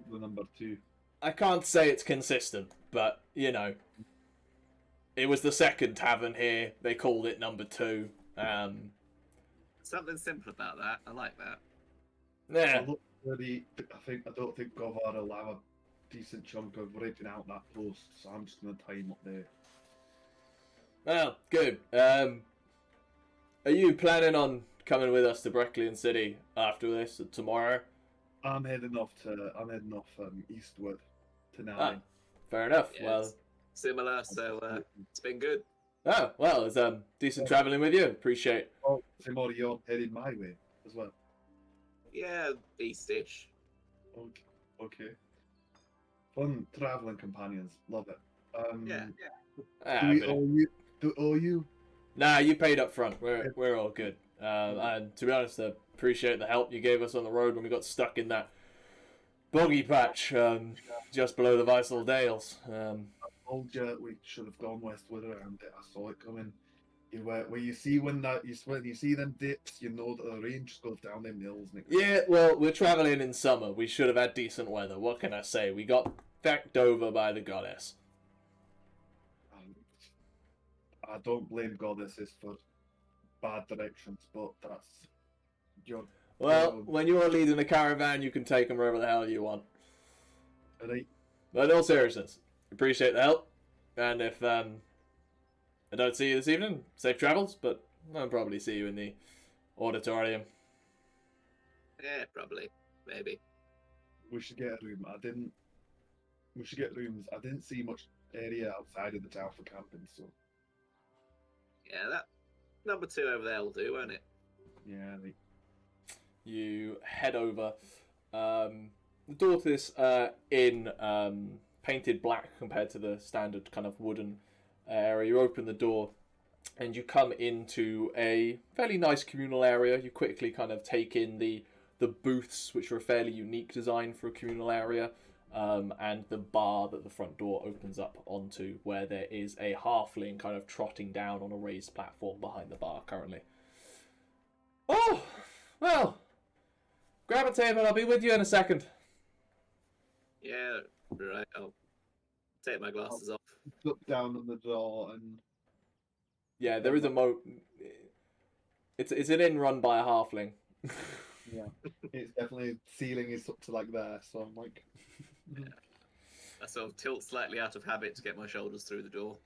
The number 2. I can't say it's consistent, but, it was the second tavern here. They called it number 2. Something simple about that. I like that. Yeah. I don't think Govar will have a decent chunk of writing out that post, so I'm just going to tie him up there. Well, good. Are you planning on coming with us to Brecklian City after this, tomorrow? I'm heading off eastward to Nine. Fair enough. Yeah, well, similar, so it's been good. Oh, well, it's decent travelling with you. Appreciate. Oh, Ximori, you're headed my way as well. Yeah, east-ish. Okay. Fun travelling companions. Love it. Yeah. Do we owe you? Nah, you paid up front. We're all good. And to be honest, I appreciate the help you gave us on the road when we got stuck in that boggy patch just below the Visal Dales. I told you we should have gone westward around it. I saw it coming. Where you see when you see them dips, you know that the rain just goes down them hills. Yeah, well, we're travelling in summer. We should have had decent weather. What can I say? We got backed over by the goddess. I don't blame goddesses for bad directions, but that's your. Well, when you're leading a caravan, you can take them wherever the hell you want. Right. But in all seriousness, appreciate the help. And if I don't see you this evening, safe travels, but I'll probably see you in the auditorium. Yeah, probably. Maybe. We should get a room. We should get rooms. I didn't see much area outside of the town for camping, so. Yeah, that number 2 over there will do, won't it? Yeah, you head over. The door to this inn, painted black compared to the standard kind of wooden area. You open the door and you come into a fairly nice communal area. You quickly kind of take in the booths, which are a fairly unique design for a communal area, and the bar that the front door opens up onto, where there is a halfling kind of trotting down on a raised platform behind the bar currently. Oh, well, grab a table, I'll be with you in a second. Yeah, right. I'll take my glasses off. Look down on the door and Yeah, there is a It's an inn run by a halfling. yeah, it's definitely ceiling is up to like there. So I'm like, I sort of tilt slightly out of habit to get my shoulders through the door.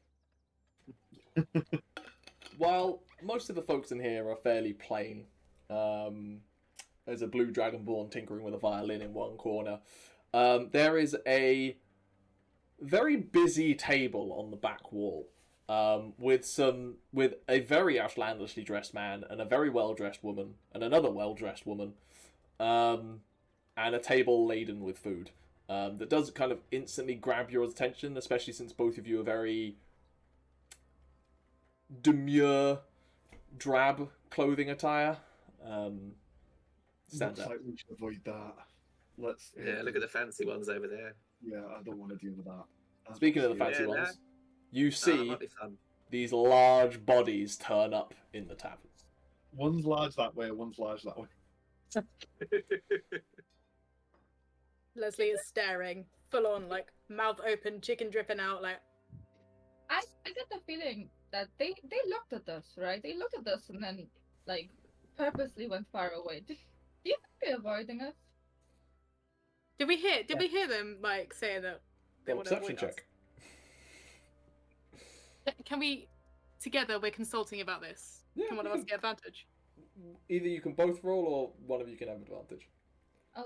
While most of the folks in here are fairly plain, there's a blue dragonborn tinkering with a violin in one corner. There is a very busy table on the back wall, with a very outlandishly dressed man and a very well dressed woman and another well dressed woman, and a table laden with food. That does kind of instantly grab your attention, especially since both of you are very demure, drab clothing attire. Stands looks out. like we should avoid that. Let's. Yeah, look at the fancy ones over there. Yeah, I don't want to deal with that. Speaking of the That's- fancy Yeah, ones, you Ah, see might be fun. these large bodies turn up in the tavern. One's large that way, one's large that way. Lesley is staring, full on, like mouth open, chicken dripping out, like. I get the feeling that they looked at us, right? They looked at us and then like purposely went far away. Do you think they're avoiding us? Did we hear them like saying that they Roll a want to perception avoid us? check. Can we together? We're consulting about this. Yeah, Can one of you us get advantage? Either you can both roll, or one of you can have advantage.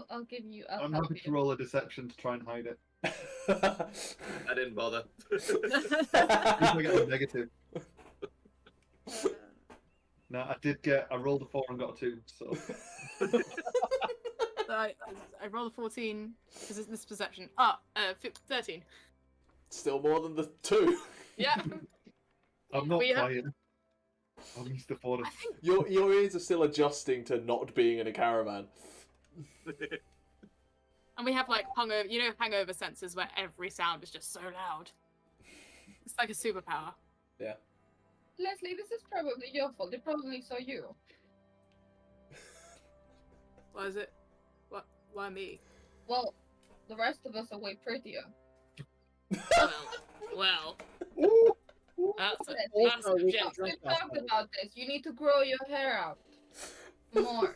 I'll give you. I'll I'm help happy to you. roll a deception to try and hide it. I didn't bother. I get a negative. No, I rolled a 4 and got a 2, so. I rolled a 14 because it's this perception. 13. Still more than the 2. Yeah. I'm not We have- playing. I'm used to 4. I think Your ears are still adjusting to not being in a caravan. And we have like hangover sensors where every sound is just so loud. It's like a superpower. Yeah. Lesley, this is probably your fault. They probably saw you. Why is it? What? Why me? Well, the rest of us are way prettier. Well. Ooh, That's Also, we subjective. drink We've talked about this. You need to grow your hair out more.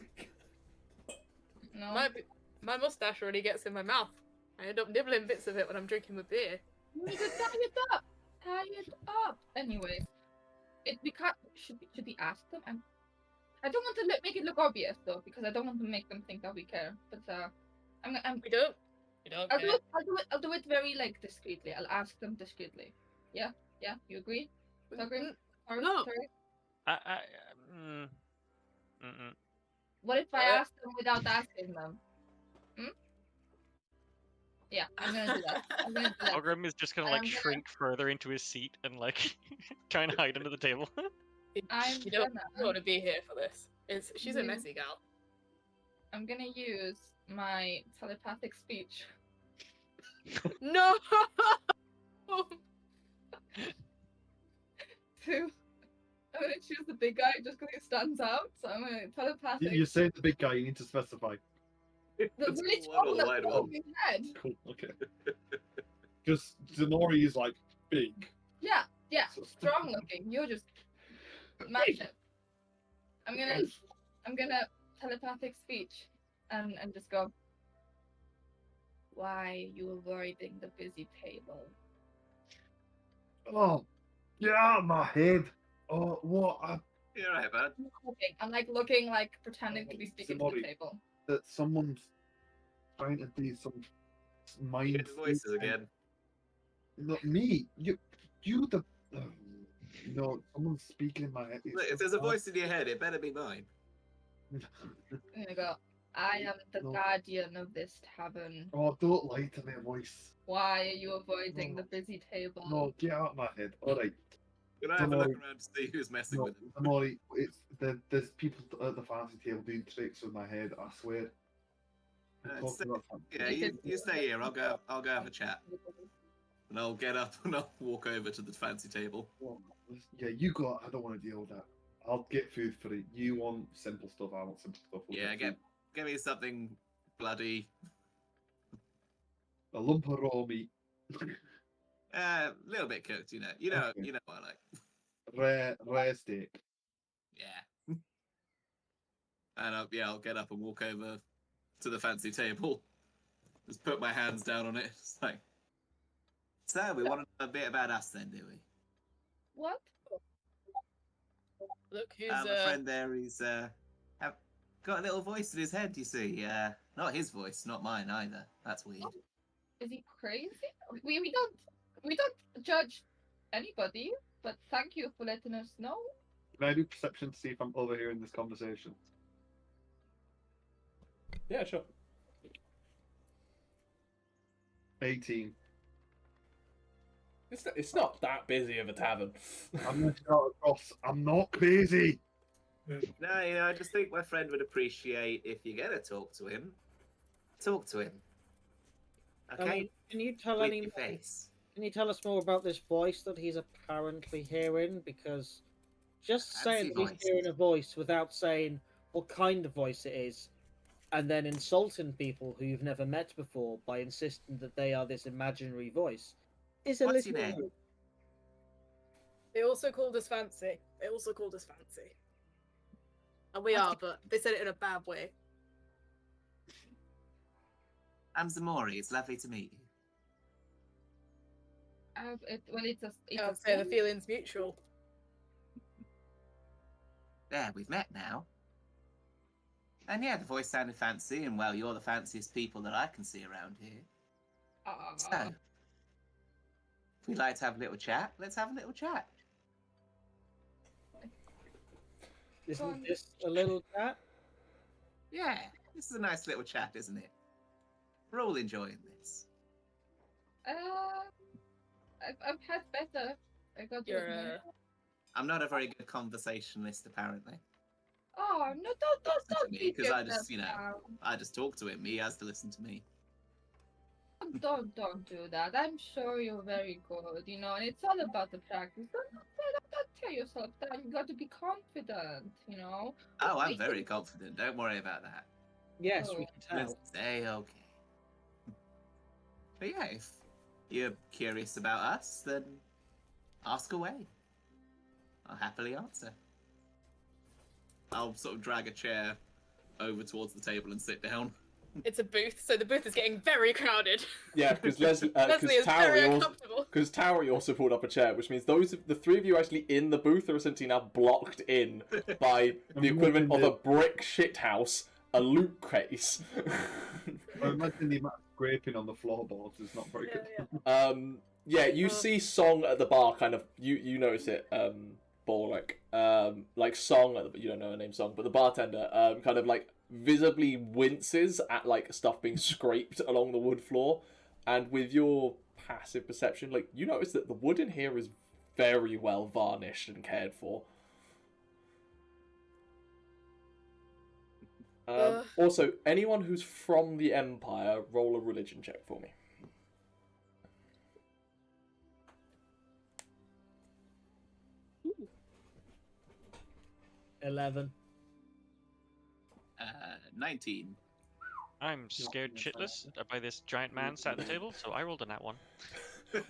No. My mustache already gets in my mouth. I end up nibbling bits of it when I'm drinking my beer. You need to tie it up. Tie it up. Anyways, should we ask them? I don't want to make it look obvious though, because I don't want to make them think that we care. But I'm. We don't. We don't. I'll care. do it. I'll do it very like discreetly. I'll ask them discreetly. Yeah. Yeah. You agree? Togrim? Or No. sorry? What if I ask them without asking them? Yeah, I'm gonna do that. I'm gonna do that. Togrim is just gonna I'm like gonna- shrink further into his seat and like try and hide under the table. I'm You don't gonna- want to be here for this. She's a Mhm. messy gal. I'm gonna use my telepathic speech. No. I'm gonna choose the big guy just because he stands out. So I'm gonna telepathic. you're saying the big guy, you need to specify. The That's really one tall or the wide that's one. over his head. Cool, okay. Because Ximori is like big. Yeah, So- strong looking. You're just massive. I'm gonna telepathic speech and just go. Why you avoiding the busy table? Oh, yeah, my head. Oh, what? You're right, bud. I'm like looking, like pretending to be speaking to Ximori. the table. That someone's trying to do some mind. Hear the voices again. Not me. You the. No, someone's speaking in my head. Look, if there's a voice in your head, it better be mine. I'm gonna go. I am the No. guardian of this tavern. Oh, don't lie to me, voice. Why are you avoiding No. the busy table? No, get out of my head. All right. Can I have a look Ximori. around to see who's messing No, with him? Ximori, there's people at the fancy table doing tricks with my head. I swear. I'm talking about something. Yeah, you stay here. I'll go have a chat, and I'll get up and I'll walk over to the fancy table. Yeah, you go. I don't want to deal with that. I'll get food for it. You want simple stuff. I want simple stuff. We'll Yeah, food. get me something bloody. A lump of raw meat. A little bit cooked, You know Okay. what I like. Rare steak. Yeah. And I'll get up and walk over to the fancy table. Just put my hands down on it. It's like, so we want to know a bit about us then, do we? What? Look who's My friend there, he's got a little voice in his head, you see. Not his voice, not mine either. That's weird. Is he crazy? We don't judge anybody, but thank you for letting us know. Can I do perception to see if I'm overhearing this conversation? Yeah, sure. 18. It's not that busy of a tavern. I'm not out across. I'm not crazy. No, I just think my friend would appreciate if you're gonna talk to him. Talk to him. Okay? I mean, can you tell With any? your face. Can you tell us more about this voice that he's apparently hearing? Because just saying Fancy he's voice. hearing a voice without saying what kind of voice it is, and then insulting people who you've never met before by insisting that they are this imaginary voice, is a What's little. your name? They also called us fancy. And we are, but they said it in a bad way. I'm Ximori. It's lovely to meet you. It's I'd say the feeling's mutual. There, we've met now. And yeah, the voice sounded fancy, and well, you're the fanciest people that I can see around here. So, if we'd like to have a little chat, let's have a little chat. Isn't this a little chat? Yeah, this is a nice little chat, isn't it? We're all enjoying this. I've had better. I got to You're admit. I'm not a very good conversationalist, apparently. Oh no! Don't me, beat 'cause I yourself just, down. I just talk to him. He has to listen to me. Don't do that. I'm sure you're very good, and it's all about the practice. Don't tear yourself down. You got to be confident, Oh, I'm very confident. Don't worry about that. Yes, we Oh. can Let's tell. stay okay. But yeah, if you're curious about us, then ask away. I'll happily answer. I'll sort of drag a chair over towards the table and sit down. It's a booth, so the booth is getting very crowded. Yeah, because Lesley Leslie is very uncomfortable. because Tauri also pulled up a chair, which means the three of you actually in the booth are essentially now blocked in by the equivalent of a brick shithouse, a loot case. I imagine the amount of scraping on the floorboards is not very Yeah, good. Yeah, you see Song at the bar, kind of. You notice it, Balrick. Like Song, you don't know her name, Song, but the bartender, kind of like visibly winces at like stuff being scraped along the wood floor, and with your passive perception, like you notice that the wood in here is very well varnished and cared for. Also, anyone who's from the Empire, roll a religion check for me. Ooh. 11. 19. I'm scared shitless by this giant man sat at the table, so I rolled a nat 1.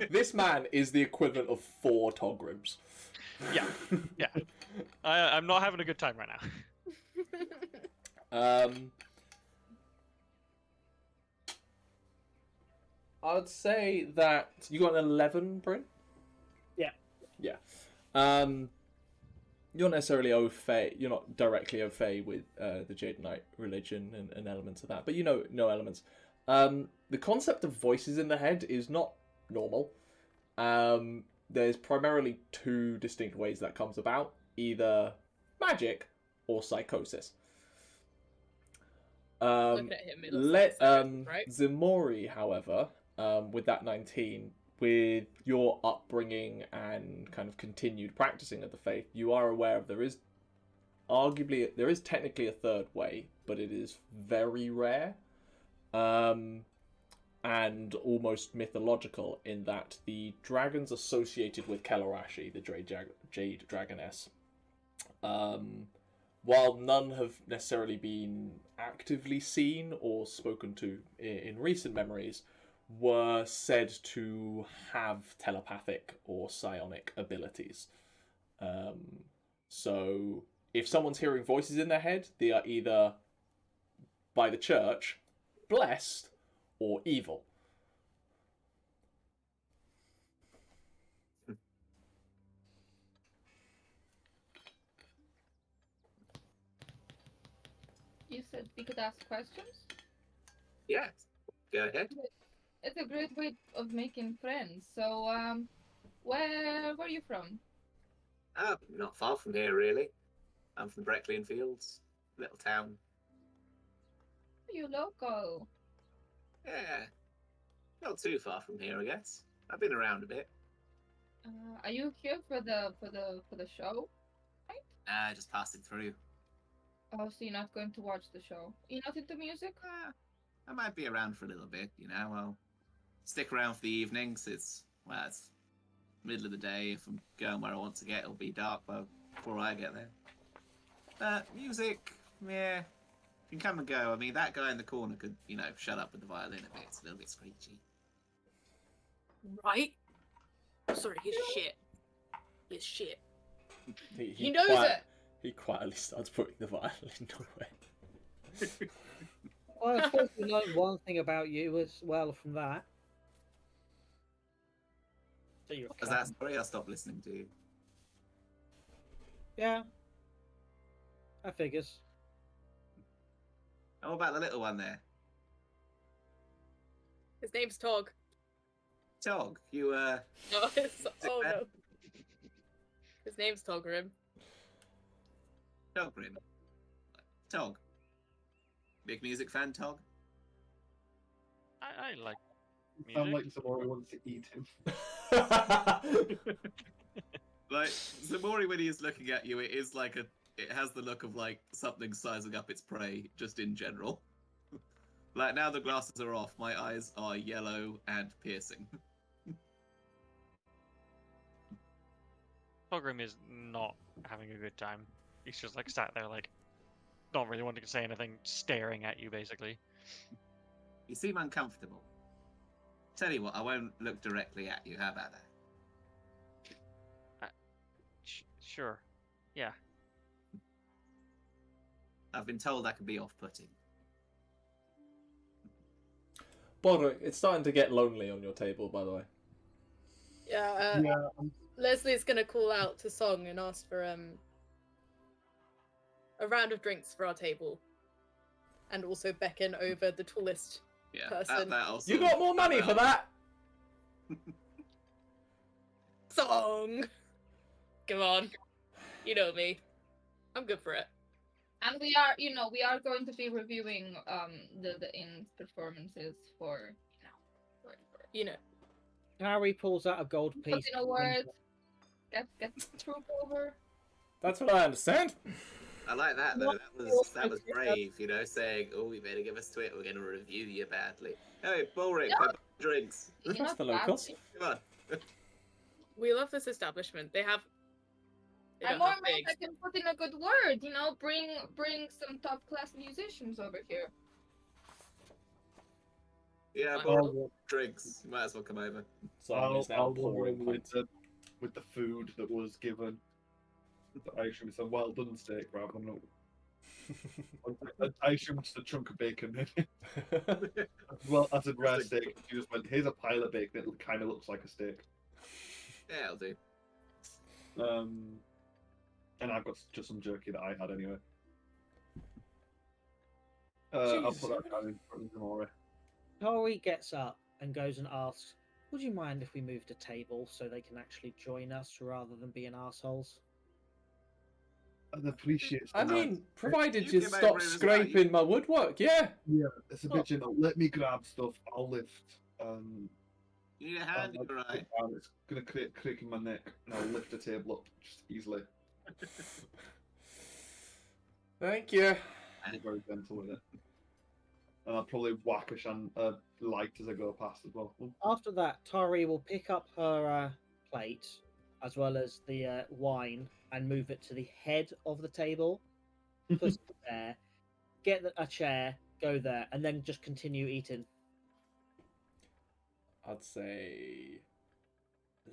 This man is the equivalent of 4 Togrims. Yeah. I'm not having a good time right now. I'd say that you got an 11, Bryn? Yeah. Yeah. You're not necessarily au fait. You're not directly au fait with the Jade Knight religion and elements of that, but you know elements. The concept of voices in the head is not normal. There's primarily 2 distinct ways that comes about: either magic or psychosis. Looking at him, it looks like it's right? Ximori, however, with that 19, with your upbringing and kind of continued practicing of the faith, you are aware of there is technically a third way, but it is very rare, and almost mythological in that the dragons associated with Kelarashi, the Jade Dragoness, while none have necessarily been actively seen or spoken to in recent memories, were said to have telepathic or psionic abilities. So if someone's hearing voices in their head, they are either, by the church, blessed or evil. You said we could ask questions? Yes, go ahead. It's a great way of making friends. So, where are you from? Not far from here, really. I'm from Brecklian Fields, little town. Are you local? Yeah, not too far from here, I guess. I've been around a bit. Are you here for the show? I just passing through. Oh, so you're not going to watch the show? You're not into music? I might be around for a little bit, you know. I'll stick around for the evenings. It's middle of the day. If I'm going where I want to get, it'll be dark before I get there. Music, yeah, can come and go. I mean, that guy in the corner could, shut up with the violin a bit. It's a little bit screechy. Right? Sorry, he's shit. He's shit. He knows it. He quietly starts putting the violin away. Well, I suppose we learned one thing about you as well from that. So you're Was that story? I stopped listening to you. Yeah. I figures. How about the little one there? His name's Tog. Tog, you, No, oh no. His name's Togrim. Togrim. Tog. Big music fan, Tog? I like You sound like music. Ximori wants to eat him. Like, Ximori, when he is looking at you, it has the look of, like, something sizing up its prey, just in general. Like, now the glasses are off, my eyes are yellow and piercing. Togrim is not having a good time. He's just like sat there, like, not really wanting to say anything, staring at you, basically. You seem uncomfortable. Tell you what, I won't look directly at you. How about that? Sure. Yeah. I've been told that can be off-putting. Balrick, it's starting to get lonely on your table, by the way. Yeah, Yeah, Leslie's gonna call out to Song and ask for a round of drinks for our table. And also beckon over the tallest Yeah, person. that also. You got more money for that? Song! Come on. You know me. I'm good for it. And we are going to be reviewing the inn's performances for You know. Tauri pulls out a gold put piece. in a word, get the troop over. That's what I understand. I like that though. That was brave, saying, "Oh, we better give us to it. We're going to review you badly." Hey, Balrick, No. drinks. You're That's not the locals. bad. Come on. We love this establishment. They have. They I'm don't more have meant big. I can put in a good word, bring some top class musicians over here. Yeah, Well, Balrick, drinks. You might as well come over. Song is now I'll pouring roll pints. with the food that was given. I assume it's a well done steak rather than I assumed it's a chunk of bacon. Well, as a rare steak, you just went, here's a pile of bacon. It kind of looks like a steak. Yeah, I'll do. And I've got just some jerky that I had anyway. I'll put that down in front of Ximori. Tauri gets up and goes and asks, would you mind if we moved a table so they can actually join us rather than being assholes? I'd appreciate I some mean, provided You you give stop over as well, scraping my woodwork, yeah. Yeah, it's a Oh. bit gentle. Let me grab stuff. I'll lift. You need a hand, I'll you're right. sit down. It's gonna create a creak in my neck, and I'll lift the table up just easily. Thank you. I'm very gentle with it. And I'll probably whack a light as I go past as well. After that, Tauri will pick up her plate as well as the wine and move it to the head of the table, put it there, get a chair, go there, and then just continue eating. I'd say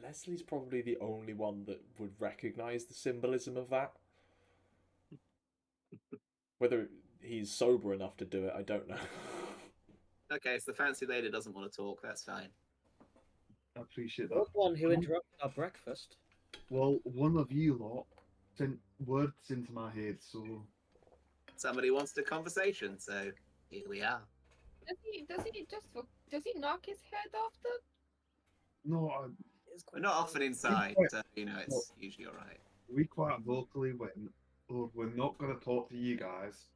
Leslie's probably the only one that would recognise the symbolism of that. Whether he's sober enough to do it, I don't know. Okay, so the fancy lady doesn't want to talk, that's fine. I appreciate You're that. the one who interrupted our breakfast. Well, one of you lot sent words into my head, so Somebody wants a conversation, so here we are. Does he knock his head off the? no, We're not often inside, so you know, it's usually alright. we quite vocally went, "Oh, we're not going to talk to you guys,"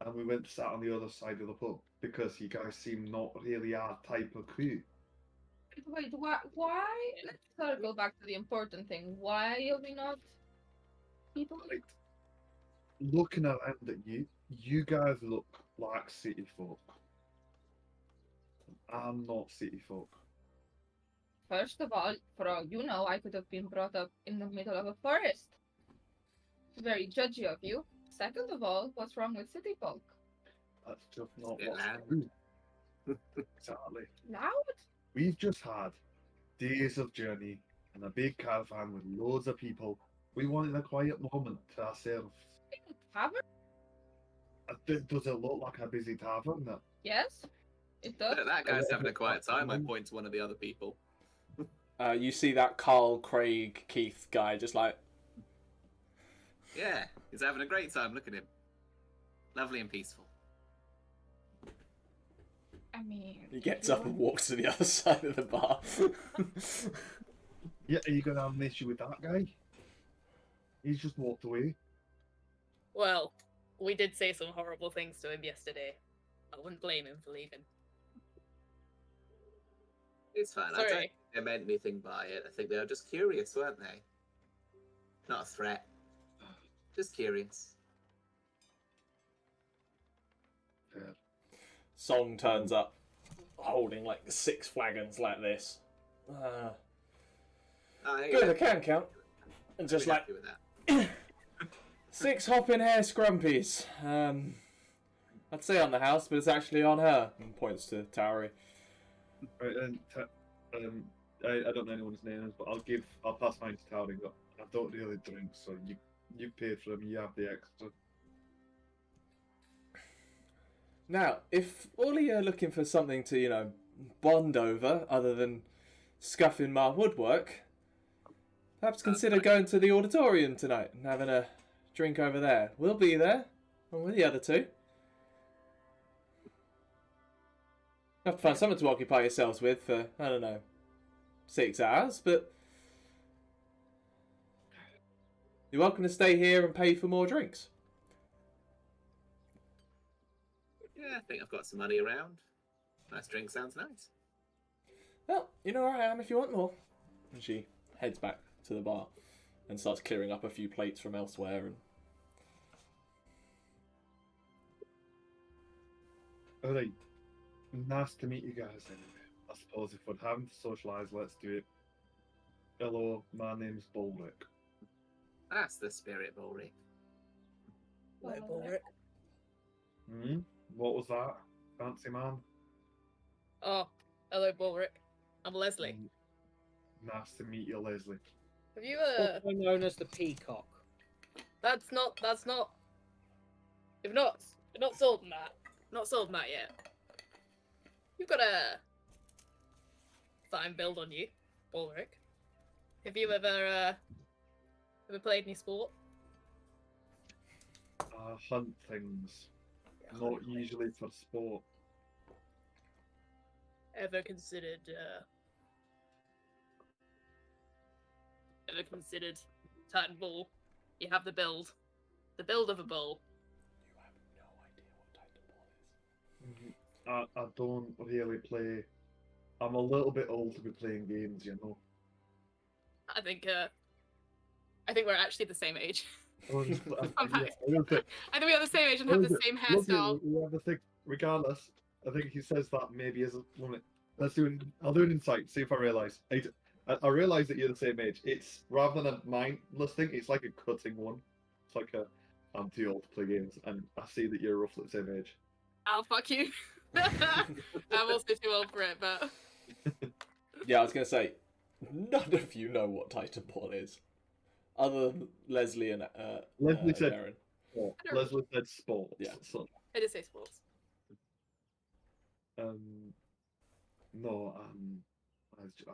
and we went to sat on the other side of the pub because you guys seem not really our type of crew. Wait, why? Let's circle back to the important thing. Why are we not people? Like, looking around at you guys look like city folk. I'm not city folk. First of all, for all you know, I could have been brought up in the middle of a forest. Very judgy of you. Second of all, what's wrong with city folk? That's just not Bit what's loud. true. Exactly. Loud? We've just had days of journey and a big caravan with loads of people. We wanted a quiet moment to ourselves. Tavern? Does it look like a busy tavern? Yes, it does. That guy's having a quiet time, I point to one of the other people. You see that Carl Craig Keith guy just like, Yeah, he's having a great time, look at him. Lovely and peaceful. I mean, he gets up and walks to the other side of the bar. Yeah, are you going to have an issue with that guy? He's just walked away. Well, we did say some horrible things to him yesterday. I wouldn't blame him for leaving. It's fine, I don't Sorry. think they meant anything by it. I think they were just curious, weren't they? Not a threat. Just curious. Fair. Song turns up, holding like 6 flagons like this. Good, I can count. And just like, with that. 6 hopping hair scrumpies. I'd say on the house, but it's actually on her. And points to Tauri. Right, and I don't know anyone's names, but I'll pass mine to Tauri. But I don't really drink, so you pay for them. You have the extra. Now, if all of you are looking for something to, bond over, other than scuffing my woodwork, perhaps consider going to the auditorium tonight and having a drink over there. We'll be there, along with the other 2. You have to find something to occupy yourselves with for, I don't know, 6 hours, but you're welcome to stay here and pay for more drinks. Yeah, I think I've got some money around. Nice drink sounds nice. Well, you know where I am if you want more. And she heads back to the bar and starts clearing up a few plates from elsewhere. And Alright. Nice to meet you guys anyway. I suppose if we're having to socialise, let's do it. Hello, my name's Balrick. That's the spirit, Balrick. Hello, Balrick. Hmm? What was that? Fancy man? Oh, hello, Balrick. I'm Lesley. Nice to meet you, Lesley. Have you, Also known as the Peacock. That's not... You've not sold him that. Not sold him that yet. You've got a fine build on you, Balrick. Have you ever played any sport? Hunt things. Not usually for sport. Ever considered Titanfall? You have the build. The build of a bull. You have no idea what Titan Ball is. I don't really play. I'm a little bit old to be playing games, you know. I think we're actually the same age. I was- Fun yeah, fact. I was like, I think we are the same age and have the same hairstyle. We have the thing. Regardless, I think he says that maybe as a woman. I'll do an insight. See if I realise. I realise that you're the same age. It's rather than a mindless thing. It's like a cutting one. It's like a I'm too old to play games, and I see that you're roughly the same age. I'll fuck you. I'm also too old for it, but Yeah, I was gonna say, none of you know what Titan Ball is, other than Lesley and Lesley said Aderyn. sport. I don't- Lesley said sports. Yeah. So, I did say sports. no,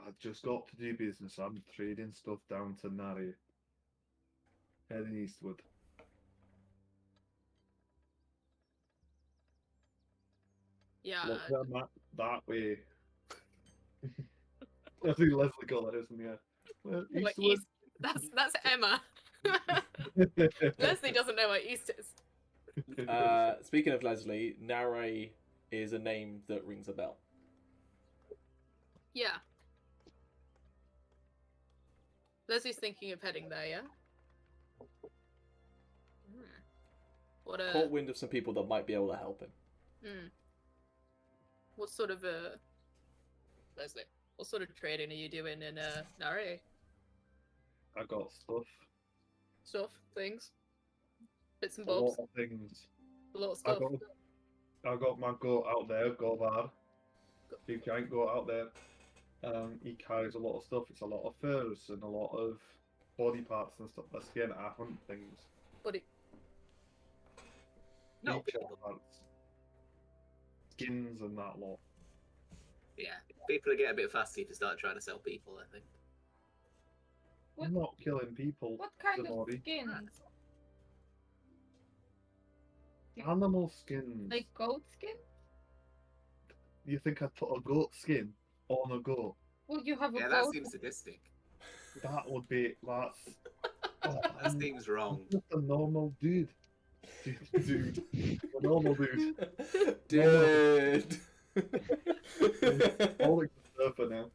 I've just got to do business. I'm trading stuff down to Nari, heading eastward. Yeah. Look at that way. I think Lesley got that, isn't he? What Eastward. east? That's Emma. Lesley doesn't know what east is. Speaking of Lesley, Nare is a name that rings a bell. Yeah. Leslie's thinking of heading there, yeah? What Caught wind of some people that might be able to help him. What sort of Lesley, what sort of trading are you doing in Nare? I got Stuff, things, bits and a lot bobs, of things. a lot of I stuff. got my goat out there, Govar. He can't go out there. He carries a lot of stuff. It's a lot of furs and a lot of body parts and stuff. That's again, I hunt things. Buddy, No, Nature parts, skins and that lot. yeah, people get a bit fussy if you start trying to sell people, I think. What- I'm not killing people. What kind of Ximori. skins? Animal skins. Like goat skin? You think I'd put a goat skin on a goat? Well, you have a Yeah, that goat. seems sadistic. That would be that's. Oh, That seems wrong. I'm just a normal dude. Dude, a normal dude. Dude. All like the surfer now.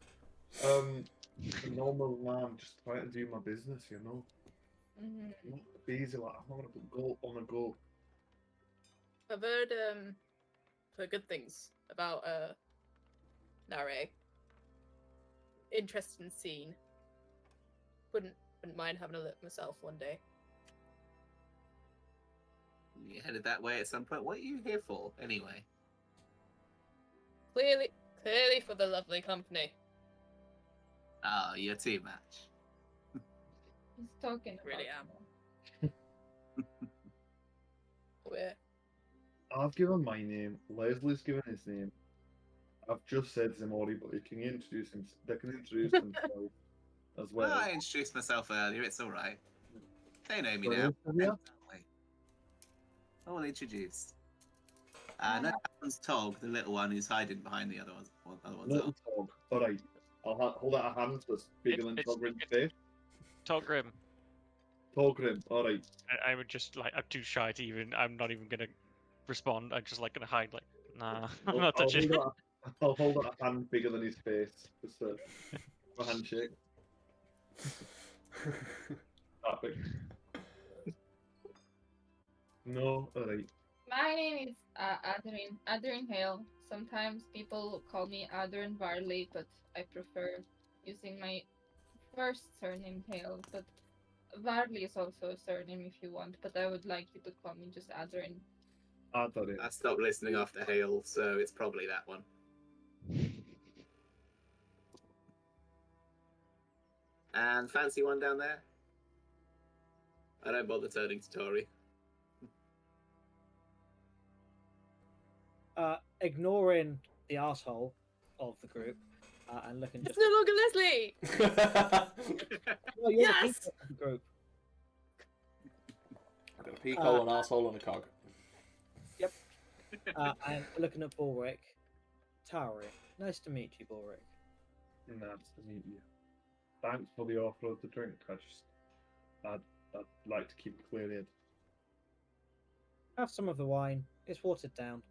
A normal man just trying to do my business, you know. Mhm. I'm not busy like I'm not gonna put goat on a goat. I've heard good things about Nare. Interesting scene. Wouldn't mind having a look myself one day. You headed that way at some point. What are you here for, anyway? Clearly for the lovely company. Oh, your team match. He's talking Really about We're I've given my name. Leslie's given his name. I've just said Ximori, but he can introduce him. They can introduce themselves as well. Well, I introduced myself earlier. It's all right. They know me Sorry, now. yeah? Exactly. All introduced. No, that one's Tog, the little one who's hiding behind the other ones. Little Tog. Alright. I'll hold out a hand that's bigger than It's- Togrim's face. Togrim. Togrim, alright. I would just like I'm too shy to even. I'm not even gonna respond. I'm just like gonna hide. Like nah, I'm not touching. I'll hold out a hand bigger than his face. Just a handshake. That big. No, alright. My name is Aderyn Hale. Sometimes people call me Aderyn Varley, but I prefer using my first surname Hale. But Varley is also a surname if you want, but I would like you to call me just Aderyn. Aderyn. I stopped listening after Hale, so it's probably that one. And fancy one down there? I don't bother turning to Tauri. Ignoring the asshole of the group and looking It's just. no longer Lesley! No, you're Yes! the people of the group. I've got a peak hole, an asshole, and a cog. And looking at Balrick. Tauri. Nice to meet you, Balrick. Nice to meet you. Thanks for the offer of the drink. I'd like to keep it clear-headed. Have some of the wine. It's watered down.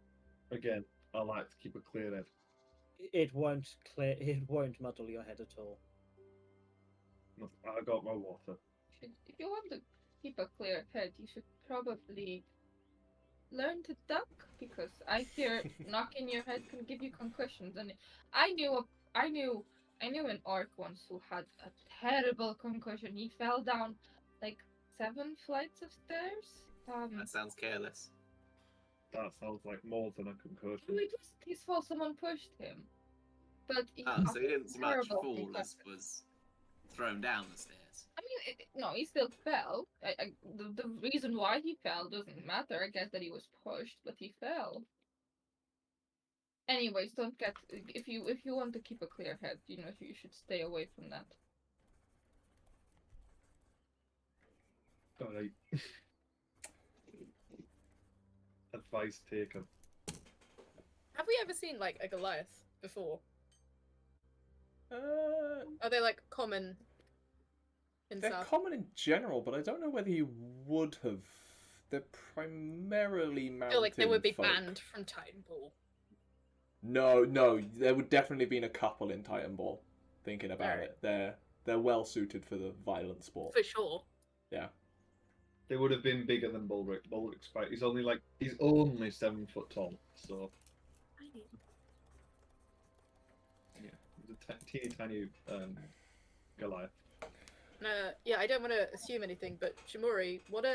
Again, I like to keep a clear head. It won't clear. It won't muddle your head at all. I got my water. If you want to keep a clear head, you should probably learn to duck, because I hear knocking your head can give you concussions. And I knew an orc once who had a terrible concussion. He fell down like 7 flights of stairs. That sounds careless. That sounds like more than a concussion. It was his fault. Someone pushed him. But So he didn't so much terrible fall concussion. as was thrown down the stairs. I mean, no, he still fell. The reason why he fell doesn't matter. I guess that he was pushed, but he fell. Anyways, don't get if you want to keep a clear head, you should stay away from that. Alright. Advice taken. Have we ever seen like a Goliath before? Uh, Are they like common in they're South? common in general, but I don't know whether you would have. They're primarily mountain I feel like they would be folk. banned from Titan Ball. No, there would definitely been a couple in Titan Ball. Thinking about Alright. it, they're well suited for the violent sport. For sure. Yeah. They would have been bigger than Balrick. Balrick's quite. He's only 7 foot tall. So yeah, he's a teeny tiny Goliath. Yeah, I don't want to assume anything, but Ximori, what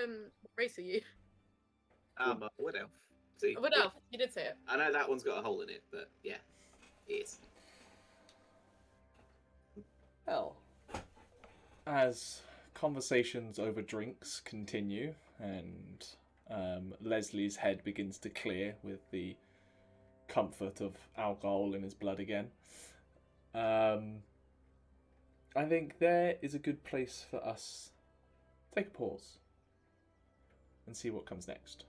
race are you? I'm a wood elf. See, What else? You did say it. I know that one's got a hole in it, but yeah, it is. Well, as conversations over drinks continue and Leslie's head begins to clear with the comfort of alcohol in his blood again, I think there is a good place for us to take a pause and see what comes next.